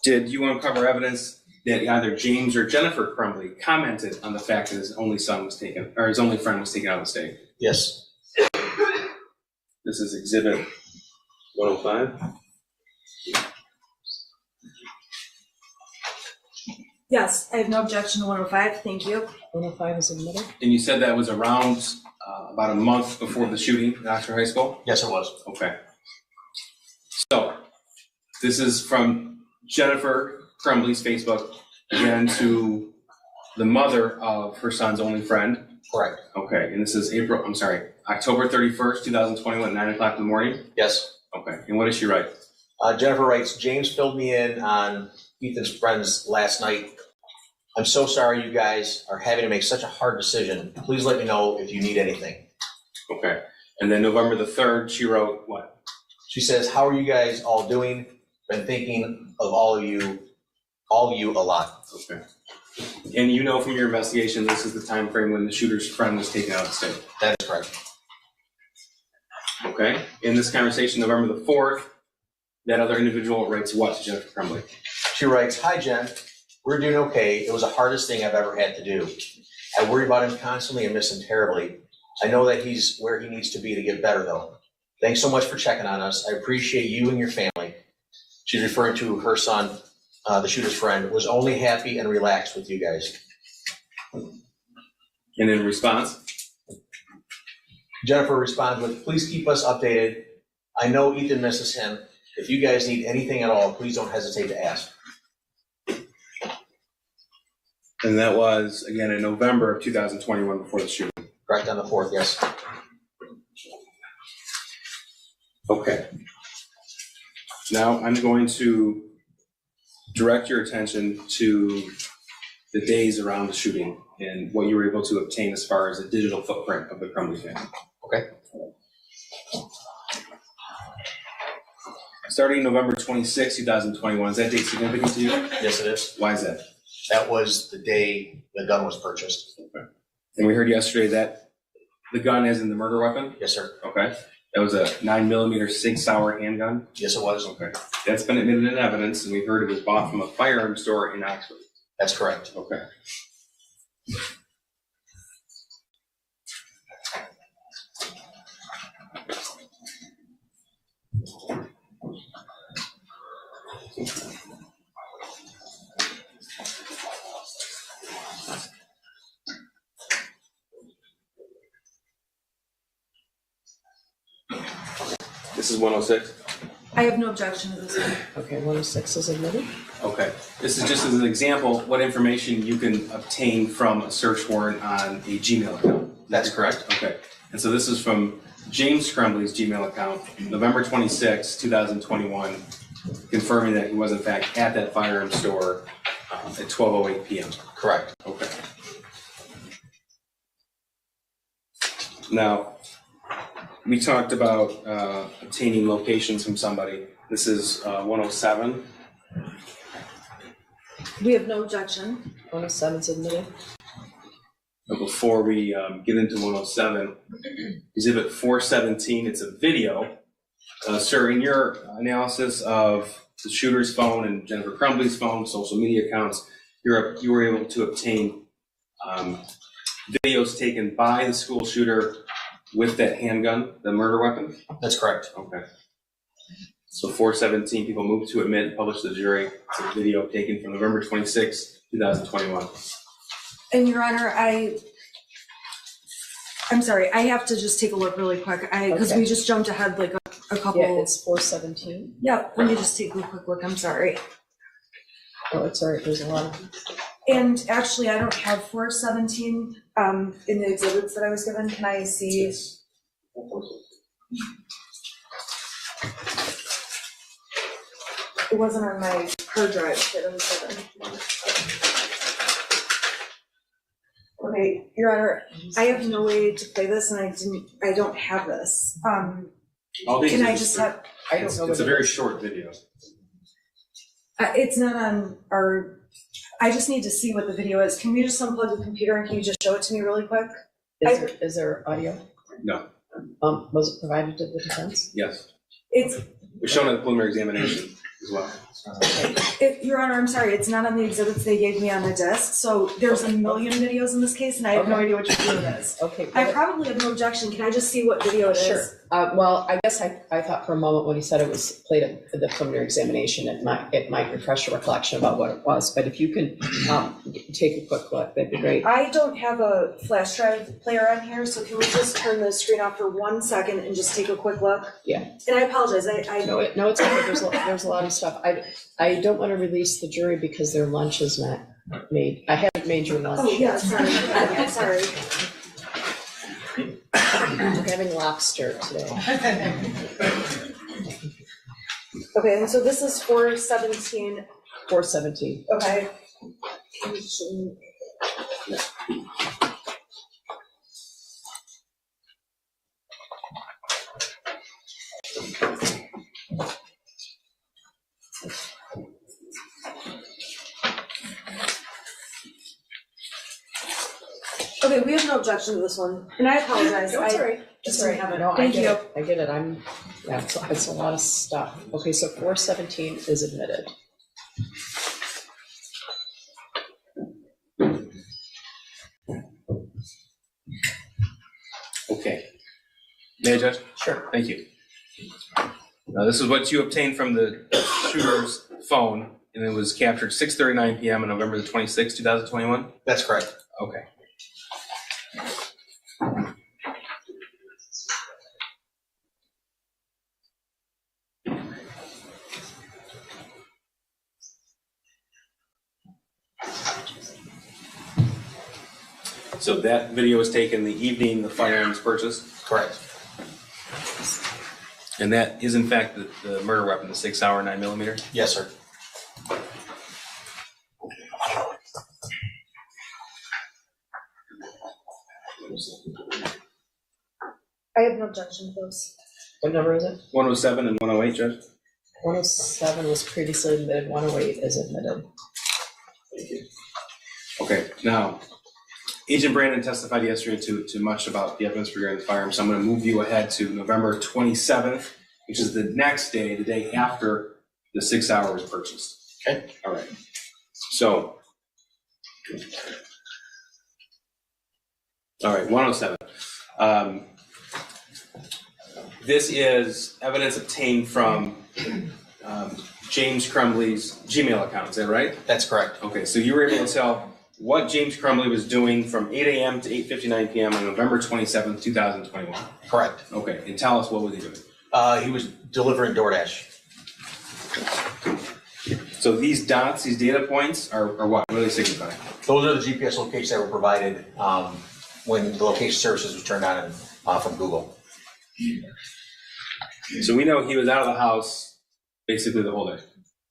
S2: Did you uncover evidence that either James or Jennifer Crumbley commented on the fact that his only friend was taken out of the state?
S3: Yes.
S2: This is Exhibit 105.
S4: Yes, I have no objection to 105, thank you.
S1: 105 is admitted.
S2: And you said that was around about a month before the shooting at Oxford High School?
S3: Yes, it was.
S2: Okay. So, this is from Jennifer Crumbley's Facebook, again to the mother of her son's only friend.
S3: Correct.
S2: Okay, and this is October 31st, 2021, 9 o'clock in the morning?
S3: Yes.
S2: Okay, and what does she write?
S3: Jennifer writes, James filled me in on Ethan's friends last night. I'm so sorry you guys are having to make such a hard decision. Please let me know if you need anything.
S2: Okay, and then November the 3rd, she wrote what?
S3: She says, how are you guys all doing? Been thinking of all of you a lot.
S2: Okay. And you know from your investigation, this is the time frame when the shooter's friend was taken out of the state.
S3: That is correct.
S2: Okay, in this conversation, November the 4th, that other individual writes what to Jennifer Crumbley?
S3: She writes, hi, Jen. We're doing okay. It was the hardest thing I've ever had to do. I worry about him constantly and miss him terribly. I know that he's where he needs to be to get better, though. Thanks so much for checking on us. I appreciate you and your family. She's referring to her son, the shooter's friend, was only happy and relaxed with you guys.
S2: And in response?
S3: Jennifer responds with, please keep us updated. I know Ethan misses him. If you guys need anything at all, please don't hesitate to ask.
S2: And that was, again, in November of 2021 before the shooting.
S3: Correct, on the 4th, yes.
S2: Okay. Now I'm going to direct your attention to the days around the shooting and what you were able to obtain as far as a digital footprint of the Crumbley family.
S3: Okay.
S2: Starting November 26, 2021, is that date significant to you?
S3: Yes, it is.
S2: Why is that?
S3: That was the day the gun was purchased.
S2: Okay. And we heard yesterday that the gun is in the murder weapon?
S3: Yes, sir.
S2: Okay. That was a 9mm Sig Sauer handgun?
S3: Yes, it was.
S2: Okay. That's been admitted in evidence, and we heard it was bought from a firearms store in Oxford.
S3: That's correct.
S2: Okay. This is 106?
S4: I have no objection to this one.
S1: Okay, 106 is admitted.
S2: Okay. This is just as an example, what information you can obtain from a search warrant on a Gmail account.
S3: That's correct.
S2: Okay. And so this is from James Crumbley's Gmail account, November 26, 2021, confirming that he was in fact at that firearm store at 12:08 p.m.
S3: Correct.
S2: Okay. Now, we talked about obtaining locations from somebody. This is 107.
S4: We have no objection.
S1: 107 is admitted.
S2: But before we get into 107, Exhibit 417, it's a video. Sir, in your analysis of the shooter's phone and Jennifer Crumbley's phone, social media accounts, you were able to obtain videos taken by the school shooter with that handgun, the murder weapon?
S3: That's correct.
S2: Okay. So 417, people moved to admit and publish to the jury. It's a video taken from November 26, 2021.
S4: And Your Honor, I'm sorry, I have to just take a look really quick, because
S1: Okay.
S4: we just jumped ahead like a couple.
S1: Yeah, it's 417.
S4: Yeah, let me just take a quick look, I'm sorry.
S1: Oh, it's all right, there's a lot of,
S4: And actually, I don't have 417 in the exhibits that I was given. Can I see? It wasn't on my hard drive that I was given. Okay, Your Honor, I have no way to play this, and I don't have this.
S2: All these
S4: Can
S2: are
S4: I just have?
S1: I don't know what
S2: It's a
S1: it
S2: very
S1: is.
S2: short video.
S4: It's not on our. I just need to see what the video is. Can we just unplug the computer and can you just show it to me really quick?
S1: Is there audio?
S2: No,
S1: Was it provided to the defense?
S2: yes.
S4: It's
S2: It was shown at the preliminary examination as well.
S4: Your Honor, I'm sorry, it's not on the exhibits they gave me on the desk, so there's a million videos in this case, and I have no
S1: Okay.
S4: idea which video it is.
S1: Okay.
S4: I probably have no objection, can I just see what video it is?
S1: Sure. Well, I guess I thought for a moment when he said it was played at the preliminary examination, it might refresh your recollection about what it was. But if you can take a quick look, that'd be great.
S4: I don't have a flash drive player on here, so can we just turn the screen off for 1 second and just take a quick look?
S1: Yeah.
S4: And I apologize, I
S1: No, it's okay. There's a lot of stuff. I don't want to release the jury because their lunch is not made. I haven't made your lunch.
S4: oh, yeah, sorry, I'm sorry.
S1: I'm having lobster today.
S4: Okay, and so this is 417,
S1: 417.
S4: okay. Okay, we have no objection to this one, and I apologize,
S1: No, it's all
S4: I
S1: right.
S4: just
S1: It's all
S4: didn't
S1: right.
S4: have it.
S1: No, I
S4: Thank
S1: get
S4: you.
S1: it. I get it. It's a lot of stuff. Okay, so 417 is admitted.
S2: Okay. May I, Judge?
S1: Sure.
S2: Thank you. Now, this is what you obtained from the shooter's phone, and it was captured 6:39 p.m. on November the 26th, 2021?
S3: That's correct.
S2: Okay. So that video was taken the evening the firearm was purchased,
S3: Correct.
S2: and that is in fact the murder weapon, the 6-hour 9mm?
S3: Yes, sir.
S4: I have no objection to those.
S1: What number is it?
S2: 107 and 108, Judge?
S1: 107 was previously admitted, 108 is admitted.
S2: Thank you. Okay, now, Agent Brandon testified yesterday to much about the evidence regarding the firearm, so I'm going to move you ahead to November 27th, which is the next day, the day after the 6-hour was purchased.
S3: Okay.
S2: All right. So, all right, 107. This is evidence obtained from James Crumbley's Gmail account, is that right?
S3: That's correct.
S2: Okay, so you were able to tell what James Crumbley was doing from 8 a.m. to 8:59 p.m. on November 27th, 2021.
S3: Correct.
S2: Okay, and tell us what was he doing?
S3: He was delivering DoorDash.
S2: So these dots, these data points are what? What do they signify?
S3: Those are the GPS locations that were provided when the location services was turned on from Google.
S2: So we know he was out of the house basically the whole day.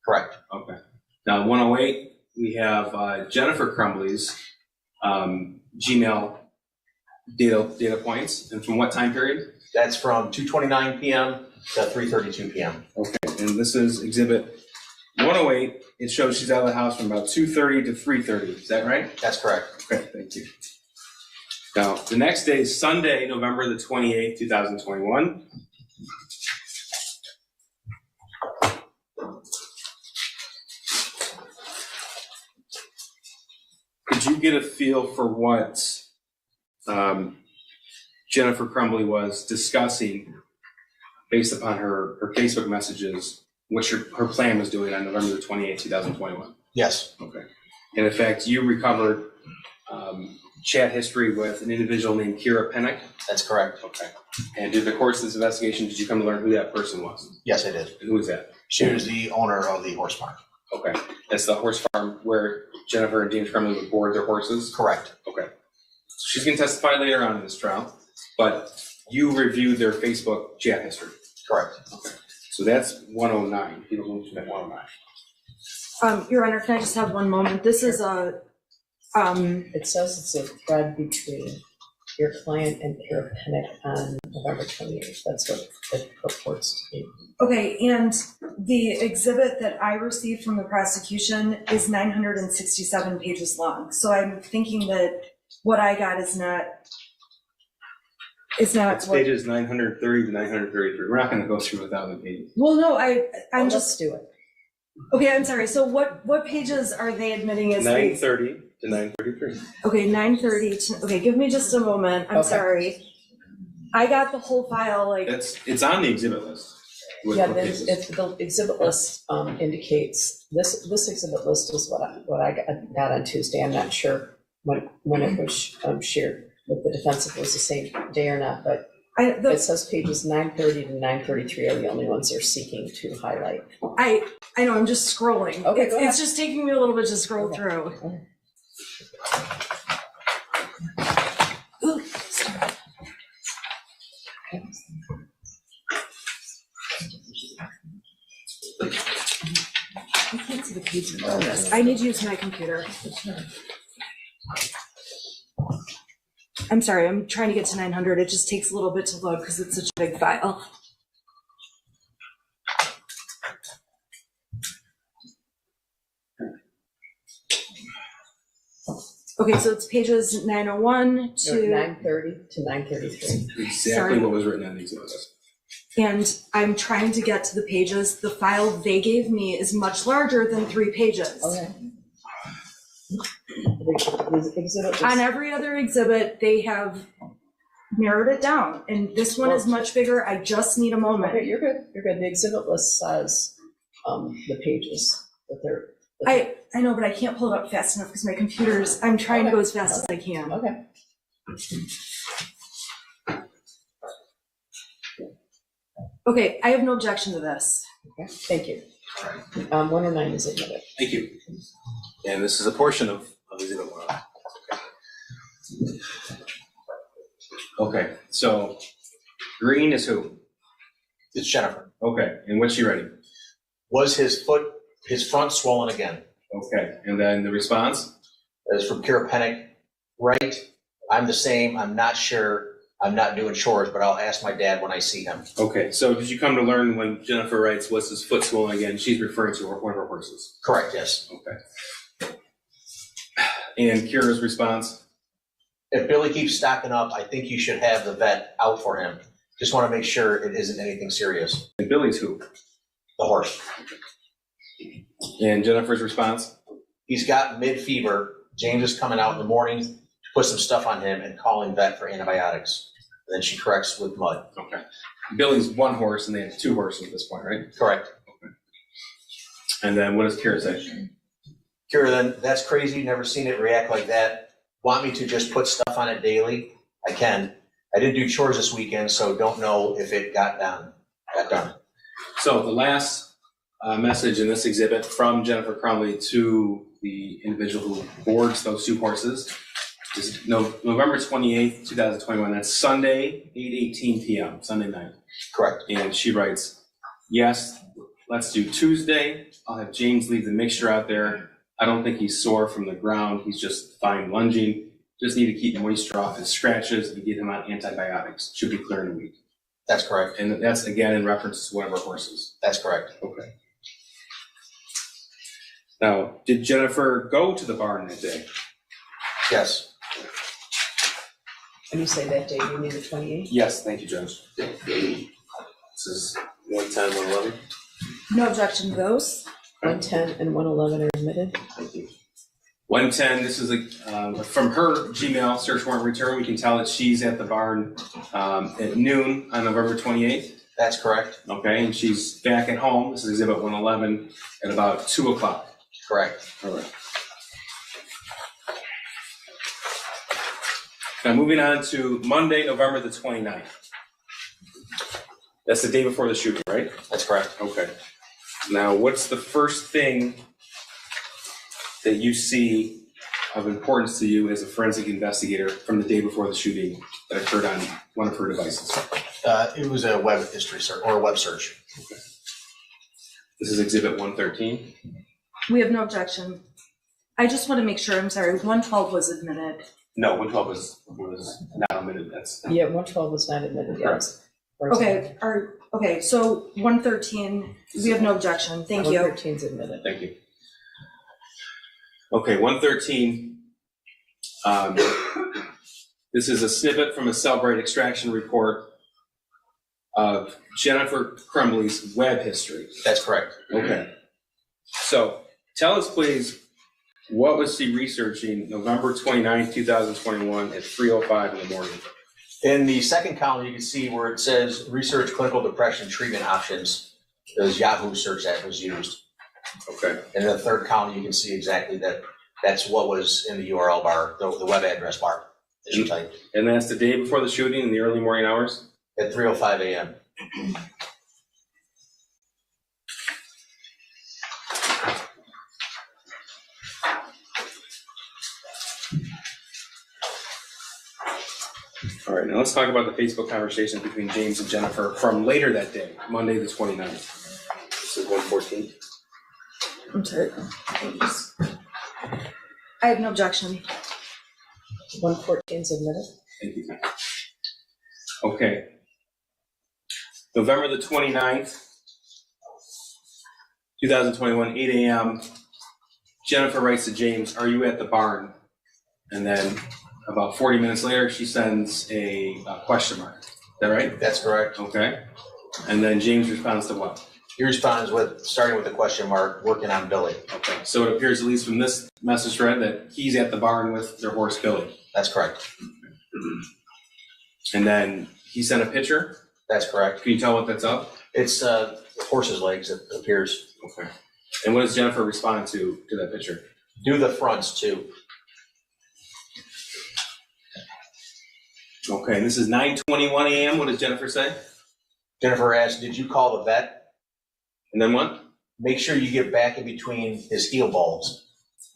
S3: Correct.
S2: Okay. Now 108, we have Jennifer Crumbley's Gmail data points, and from what time period?
S3: That's from 2:29 p.m. to 3:32 p.m.
S2: Okay, and this is exhibit 108. It shows she's out of the house from about 2:30 to 3:30. Is that right?
S3: That's correct.
S2: Okay, thank you. Now, the next day is Sunday, November the 28th, 2021. Could you get a feel for what Jennifer Crumbley was discussing based upon her Facebook messages, what her plan was doing on November the 28th, 2021?
S3: Yes.
S2: Okay. And in fact, you recovered chat history with an individual named Kira Pennick?
S3: That's correct.
S2: Okay. And through the course of this investigation, did you come to learn who that person was?
S3: Yes, I did.
S2: And who was that?
S3: She was the owner of the horse farm.
S2: Okay. That's the horse farm where Jennifer and James Crumbley would board their horses?
S3: Correct.
S2: Okay. So she's going to testify later on in this trial, but you reviewed their Facebook chat history?
S3: Correct.
S2: Okay. So that's 109. People who met 109.
S4: Your Honor, can I just have one moment? This is a,
S1: It says it's a thread between your client and Kira Pennick on November 28th. That's what it purports to be.
S4: okay, and the exhibit that I received from the prosecution is 967 pages long. So I'm thinking that what I got is not
S2: It's
S4: what.
S2: pages 930 to 933. We're not going to go through 1,000 pages.
S4: Well, no, I'm
S1: Well,
S4: just,
S1: let's do it.
S4: okay, I'm sorry. So what pages are they admitting as?
S2: 930 to 933.
S4: Okay, 930 to, okay, give me just a moment. I'm
S1: Okay.
S4: sorry. I got the whole file, like,
S2: It's on the exhibit list. with
S1: Yeah,
S2: what
S1: then
S2: pages.
S1: if the exhibit list indicates, this exhibit list is what I got on Tuesday. I'm not sure when it was shared with the defense, if it was the same day or not, but it says pages 930 to 933 are the only ones they're seeking to highlight.
S4: I know, I'm just scrolling.
S1: Okay, go ahead.
S4: It's just taking me a little bit to scroll
S1: Okay.
S4: through.
S1: Okay.
S4: Ooh, sorry. I can't see the pages on this. I need to use my computer. I'm sorry, I'm trying to get to 900. It just takes a little bit to load because it's such a big file. Okay, so it's pages 901 to,
S1: 930 to 933.
S2: Exactly
S4: Sorry.
S2: what was written on the exhibit list.
S4: and I'm trying to get to the pages. The file they gave me is much larger than 3 pages.
S1: Okay. The exhibit list.
S4: On every other exhibit, they have narrowed it down, and this one is much bigger. I just need a
S1: Okay,
S4: moment.
S1: you're good. You're good. The exhibit list says the pages that they're.
S4: I know, but I can't pull it up fast enough because my computer's, I'm trying to go as fast as I can.
S1: Okay.
S4: Okay, I have no objection to this.
S1: Okay. Thank you. 109 is admitted.
S2: Thank you. And this is a portion of exhibit 109. Okay, so green is who?
S3: It's Jennifer.
S2: Okay, and what's she writing?
S3: Was his front swollen again?
S2: Okay, and then the response?
S3: That is from Kira Pennick. Right, I'm the same, I'm not sure, I'm not doing chores, but I'll ask my dad when I see him.
S2: Okay, so did you come to learn when Jennifer writes, "Was his foot swollen again?" She's referring to one of her horses.
S3: Correct, yes.
S2: Okay. And Kira's response?
S3: If Billy keeps stocking up, I think you should have the vet out for him. Just want to make sure it isn't anything serious.
S2: And Billy's who?
S3: The horse.
S2: And Jennifer's response?
S3: He's got mid-fever. James is coming out in the morning to put some stuff on him and calling vet for antibiotics. And then she corrects with mud.
S2: Okay. Billy's one horse and they have 2 horses at this point, right?
S3: Correct.
S2: Okay. And then what does Kira say?
S3: Kira, then, that's crazy, never seen it react like that. Want me to just put stuff on it daily? I can. I didn't do chores this weekend, so don't know if it got done.
S2: So the last message in this exhibit from Jennifer Crumbley to the individual who boards those 2 horses is November 28th, 2021. That's Sunday, 8:18 p.m., Sunday night.
S3: Correct.
S2: And she writes, "Yes, let's do Tuesday. I'll have James leave the mixture out there. I don't think he's sore from the ground. He's just fine lunging. Just need to keep moisture off his scratches and get him on antibiotics. Should be clear in a week."
S3: That's correct.
S2: And that's again in reference to one of our horses.
S3: That's correct.
S2: Okay. Now, did Jennifer go to the barn that day?
S3: Yes.
S1: When you say that day, you mean the 28th?
S2: Yes, thank you, Judge. This is 110, 111.
S4: No objection to those.
S1: 110 and 111 are admitted.
S2: Thank you. 110, this is from her Gmail search warrant return. We can tell that she's at the barn at noon on November 28th.
S3: That's correct.
S2: Okay, and she's back at home. This is exhibit 111 at about 2 o'clock.
S3: Correct.
S2: All right. Now, moving on to Monday, November the 29th. That's the day before the shooting, right?
S3: That's correct.
S2: Okay. Now, what's the first thing that you see of importance to you as a forensic investigator from the day before the shooting that occurred on one of her devices?
S3: It was a web history search or a web search.
S2: Okay. This is Exhibit 113.
S4: We have no objection. I just want to make sure, I'm sorry, 112 was admitted.
S2: No, 112 was not omitted. That's
S1: Yeah, 112 was not admitted, yes.
S4: Okay, okay, so 113, we have no objection. Thank you.
S1: 113 is admitted.
S2: Thank you. Okay, 113. This is a snippet from a Cellbrite extraction report of Jennifer Crumbley's web history.
S3: That's correct.
S2: Okay. So tell us, please, what was she researching November 29th, 2021 at 3:05 in the morning?
S3: In the second column, you can see where it says research clinical depression treatment options. It was Yahoo search that was used.
S2: Okay.
S3: And in the third column, you can see exactly that's what was in the URL bar, the web address bar that you typed
S2: And that's the day before the shooting in the early morning hours?
S3: at 3:05 a.m.
S2: All right, now let's talk about the Facebook conversation between James and Jennifer from later that day, Monday the 29th. This is 114.
S4: I'm sorry. I have no objection.
S1: 114 is admitted.
S2: Thank you. Okay. November the 29th, 2021, 8 a.m. Jennifer writes to James, "Are you at the barn?" And then about 40 minutes later, she sends a question mark. Is that right?
S3: That's correct.
S2: Okay. And then James responds to what?
S3: He responds with, starting with a question mark, working on Billy.
S2: Okay. So it appears, at least from this message thread, that he's at the barn with their horse, Billy.
S3: That's correct.
S2: And then he sent a picture.
S3: That's correct.
S2: Can you tell what that's of?
S3: It's horse's legs, it appears.
S2: Okay. And what does Jennifer respond to that picture?
S3: Do the fronts too.
S2: Okay, and this is 9:21 a.m. What does Jennifer say?
S3: Jennifer asked, did you call the vet?
S2: And then what?
S3: Make sure you get back in between his heel balls.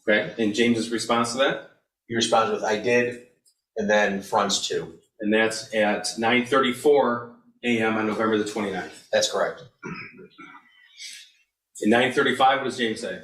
S2: Okay, and James's response to that?
S3: He responds with, I did, and then fronts too.
S2: And that's at 9:34 a.m. on November the 29th.
S3: That's correct.
S2: At 9:35, what does James say?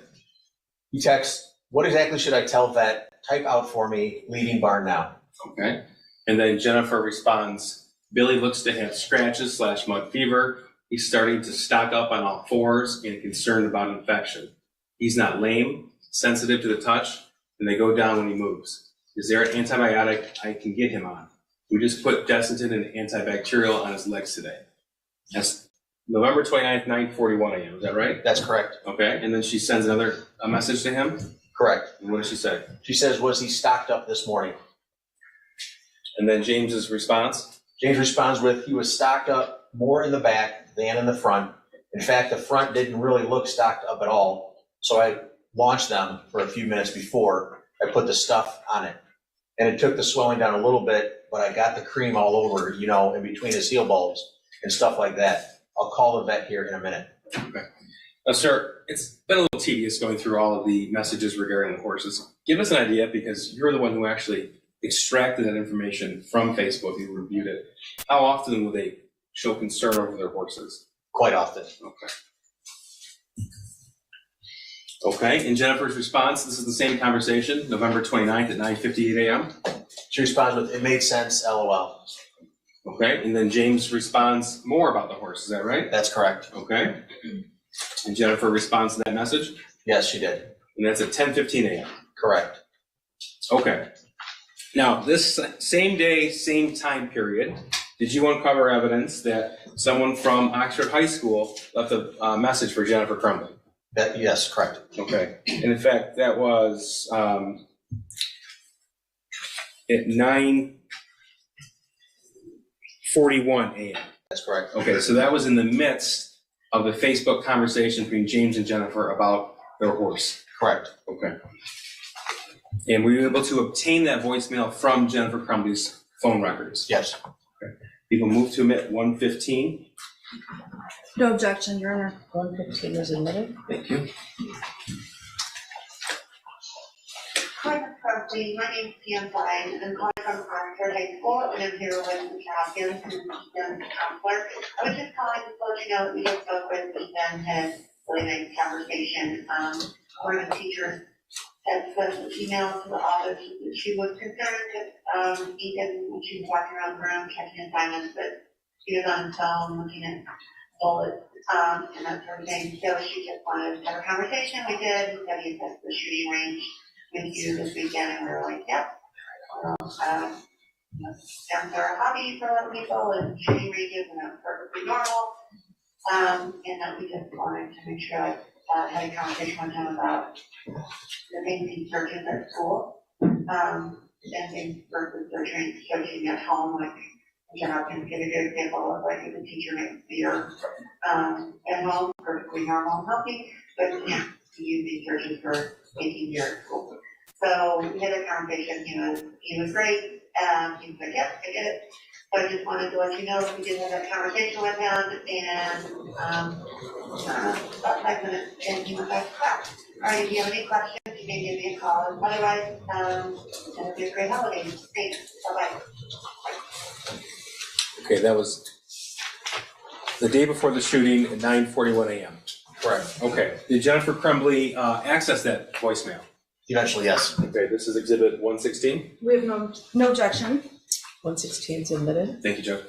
S3: He texts, what exactly should I tell vet? Type out for me, leaving barn now.
S2: Okay. And then Jennifer responds, Billy looks to have scratches / mud fever. He's starting to stock up on all fours and concerned about infection. He's not lame, sensitive to the touch, and they go down when he moves. Is there an antibiotic I can get him on? We just put Desitin and antibacterial on his legs today. That's November 29th, 9:41 a.m. Is that right?
S3: That's correct.
S2: Okay. And then she sends a message to him.
S3: Correct.
S2: And what does she say?
S3: She says, was he stocked up this morning?
S2: And then James's response?
S3: James responds with, he was stocked up more in the back than in the front. In fact, the front didn't really look stocked up at all. So I launched them for a few minutes before I put the stuff on it. And it took the swelling down a little bit, but I got the cream all over, in between his heel bulbs and stuff like that. I'll call the vet here in a minute.
S2: Okay. Now, sir, it's been a little tedious going through all of the messages regarding the horses. Give us an idea, because you're the one who actually extracted that information from Facebook. You reviewed it. How often will they show concern over their horses?
S3: Quite often.
S2: Okay. Okay, and Jennifer's response, this is the same conversation, November 29th at 9:58 a.m.
S3: She responds with, it made sense, LOL.
S2: Okay, and then James responds more about the horse, is that right?
S3: That's correct.
S2: Okay. And Jennifer responds to that message?
S3: Yes, she did.
S2: And that's at 10:15 a.m.
S3: Correct.
S2: Okay. Now, this same day, same time period, did you uncover evidence that someone from Oxford High School left a message for Jennifer Crumbley?
S3: Yes, correct.
S2: Okay. And in fact, that was at 9:41 a.m.
S3: That's correct.
S2: Okay, so that was in the midst of the Facebook conversation between James and Jennifer about their horse.
S3: Correct.
S2: Okay. And were you able to obtain that voicemail from Jennifer Crumbley's phone records?
S3: Yes.
S2: People move to admit 115.
S4: No objection, Your Honor.
S1: 115 is admitted.
S2: Thank you.
S5: Hi, Ms. Crumbley. My name is Pam Fine. I'm calling from Oxford High School, and I'm here with Ms. Haskins, who's the counselor. I was just calling to let you know that we just spoke with Ethan, had a really nice conversation. One of the teachers had sent an email to the office that she was concerned that Ethan, when she was walking around the room, checking assignments, that he was on his phone looking at bullets and that sort of thing. So she just wanted to have a conversation. We did. He said he assessed the shooting range with you this weekend, and we were like, yep. Guns are a hobby for a lot of people, and shooting ranges, and that's perfectly normal. And that we just wanted to make sure I had a conversation with him about the making searches at school, and things versus searching at home, like John can get a good example of like if the teacher makes beer at home, perfectly normal and healthy, but yeah, using searches for making beer at school. So we had a conversation. He was great. He was like, yep, I get it. So I just wanted to let you know that we did have that conversation with him, and about 5 minutes, and he was like, wow. All right, if you have any questions, you can give me a call. Otherwise, it'll be a great holiday. Thanks. Bye-bye.
S2: Okay, that was the day before the shooting at 9:41 a.m.
S3: Correct.
S2: Okay, did Jennifer Crumbley access that voicemail?
S3: Eventually, yes.
S2: Okay, this is exhibit 116.
S4: We have no objection.
S1: 116 is admitted.
S2: Thank you, Joe.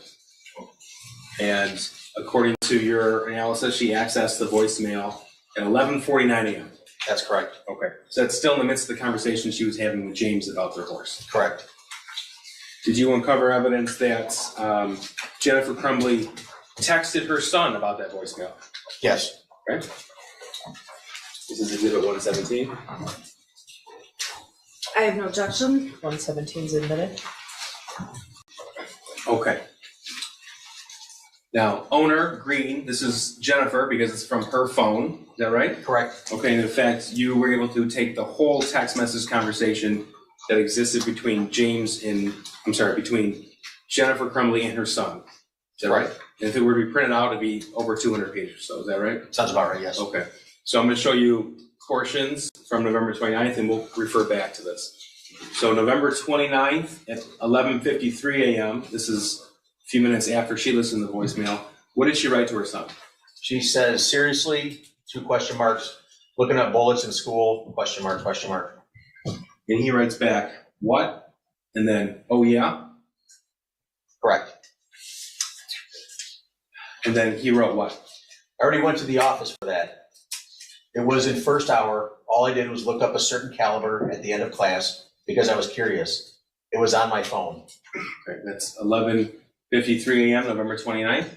S2: And according to your analysis, she accessed the voicemail at 11:49 a.m.
S3: That's correct.
S2: Okay, so that's still in the midst of the conversation she was having with James about their horse.
S3: Correct.
S2: Did you uncover evidence that Jennifer Crumbley texted her son about that voicemail?
S3: Yes.
S2: Okay. This is exhibit 117.
S4: I have no objection.
S1: 117 is admitted.
S2: Okay. Now, owner, Green, this is Jennifer because it's from her phone. Is that right?
S3: Correct.
S2: Okay, and in fact, you were able to take the whole text message conversation that existed between between Jennifer Crumbley and her son. Is that right? And if it were to be printed out, it'd be over 200 pages. So is that right?
S3: Sounds about right, yes.
S2: Okay. So I'm going to show you portions from November 29th, and we'll refer back to this. So November 29th at 11:53 a.m., this is a few minutes after she listened to the voicemail. What did she write to her son?
S3: She says, seriously, 2 question marks, looking at bullets in school, question mark, question mark.
S2: And he writes back, what? And then, oh yeah?
S3: Correct.
S2: And then he wrote what?
S3: I already went to the office for that. It was in first hour. All I did was look up a certain caliber at the end of class because I was curious. It was on my phone.
S2: Okay, that's 11:53 a.m., November 29th.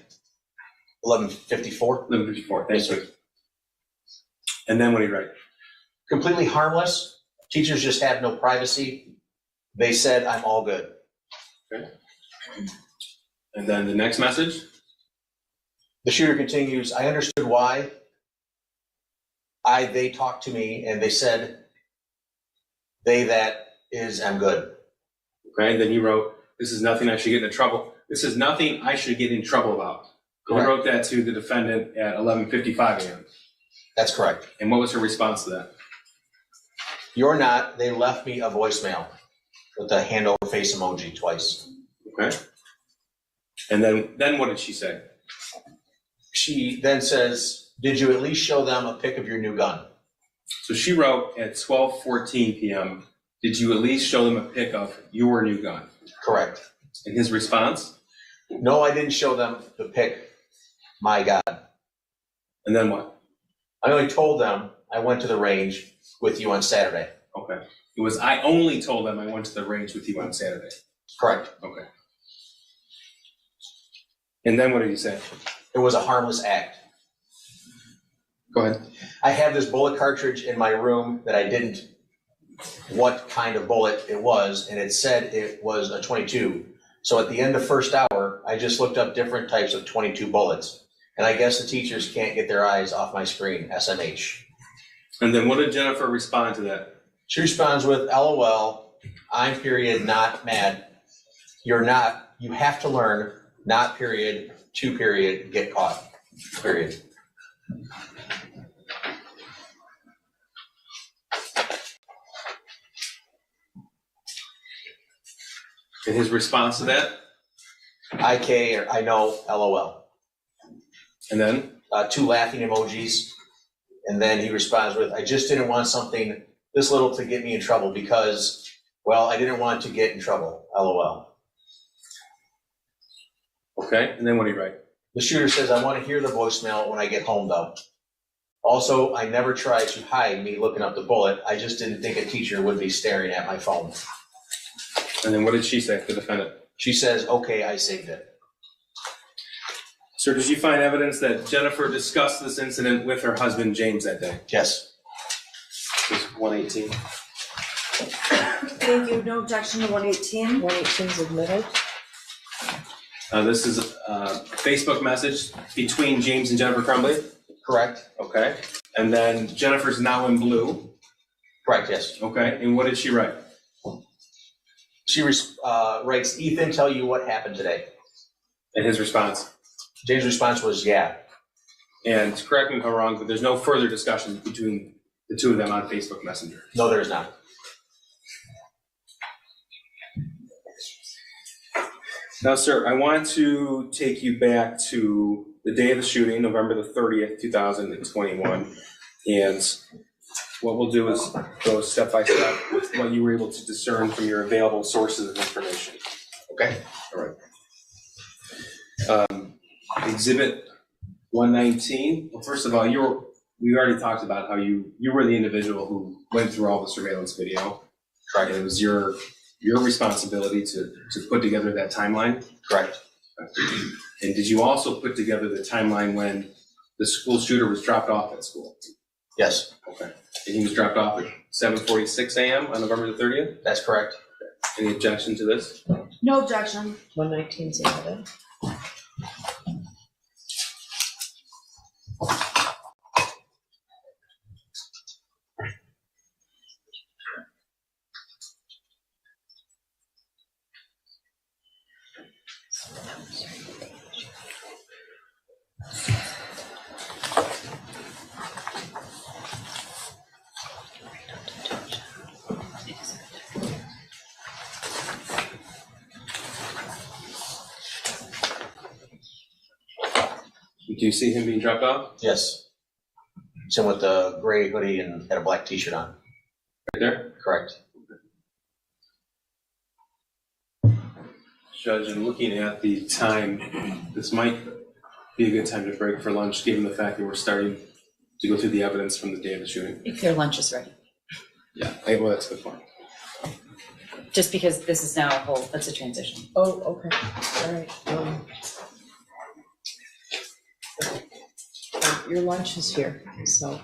S3: 11:54.
S2: 11:54, thank you. And then what did he write?
S3: Completely harmless. Teachers just have no privacy. They said, I'm all good.
S2: Okay. And then the next message?
S3: The shooter continues, I understood why. They talked to me and they said, I'm good.
S2: Okay, and then he wrote, this is nothing I should get into trouble. This is nothing I should get in trouble about. He
S3: Correct.
S2: wrote that to the defendant at 11:55 a.m.
S3: That's correct.
S2: And what was her response to that?
S3: You're not. They left me a voicemail with a hand over face emoji twice.
S2: Okay. And then what did she say?
S3: She then says, did you at least show them a pic of your new gun?
S2: So she wrote at 12:14 p.m., did you at least show them a pic of your new gun?
S3: Correct.
S2: And his response?
S3: No, I didn't show them the pic. My God.
S2: And then what?
S3: I only told them I went to the range with you on Saturday.
S2: Okay. It was, I only told them I went to the range with you on Saturday.
S3: Correct.
S2: Okay. And then what did he say?
S3: It was a harmless act.
S2: Go ahead.
S3: I have this bullet cartridge in my room that I didn't, what kind of bullet it was, and it said it was a 22. So at the end of first hour, I just looked up different types of 22 bullets. And I guess the teachers can't get their eyes off my screen, SMH.
S2: And then what did Jennifer respond to that?
S3: She responds with, LOL, I'm period, not mad. You're not, you have to learn, not period, to period, get caught, period.
S2: And his response to that,
S3: IK, or I know, LOL.
S2: and then,
S3: 2 laughing emojis. And then he responds with, I just didn't want something this little to get me in trouble because, well, I didn't want to get in trouble, LOL.
S2: okay, and then what do you write?
S3: The shooter says, I want to hear the voicemail when I get home though. Also, I never tried to hide me looking up the bullet. I just didn't think a teacher would be staring at my phone.
S2: And then what did she say, the defendant?
S3: She says, okay, I saved it.
S2: Sir, did you find evidence that Jennifer discussed this incident with her husband, James, that day?
S3: Yes.
S2: This is 118.
S4: Thank you. No objection to 118.
S1: 118 is admitted.
S2: This is a Facebook message between James and Jennifer Crumbley.
S3: Correct?
S2: Okay. And then Jennifer's now in blue.
S3: Correct, yes.
S2: Okay. And what did she write?
S3: She writes, Ethan, tell you what happened today.
S2: And his response?
S3: James' response was, yeah.
S2: And correct me if I'm wrong, but there's no further discussion between the two of them on Facebook Messenger.
S3: No, there is not.
S2: Now, sir, I want to take you back to the day of the shooting, November the 30th, 2021. And what we'll do is go step by step with what you were able to discern from your available sources of information.
S3: Okay?
S2: All right. Exhibit 119. Well, first of all, we already talked about how you were the individual who went through all the surveillance video.
S3: Correct.
S2: And it was your responsibility to put together that timeline.
S3: Correct.
S2: And did you also put together the timeline when the school shooter was dropped off at school?
S3: Yes,
S2: Okay. And he was dropped off at 7:46 a.m. on November the 30th?
S3: that's correct.
S2: Any objection to this?
S4: No objection.
S1: 119 is admitted.
S2: Do you see him being dropped off?
S3: Yes. It's him with the gray hoodie and had a black t-shirt on.
S2: Right there?
S3: Correct.
S2: Judge, in looking at the time, this might be a good time to break for lunch, given the fact that we're starting to go through the evidence from the day of the shooting.
S6: If their lunch is ready,
S2: Yeah, well, that's a good point.
S6: just because this is now that's a transition.
S1: Oh, okay, all right. Your lunch is here, so.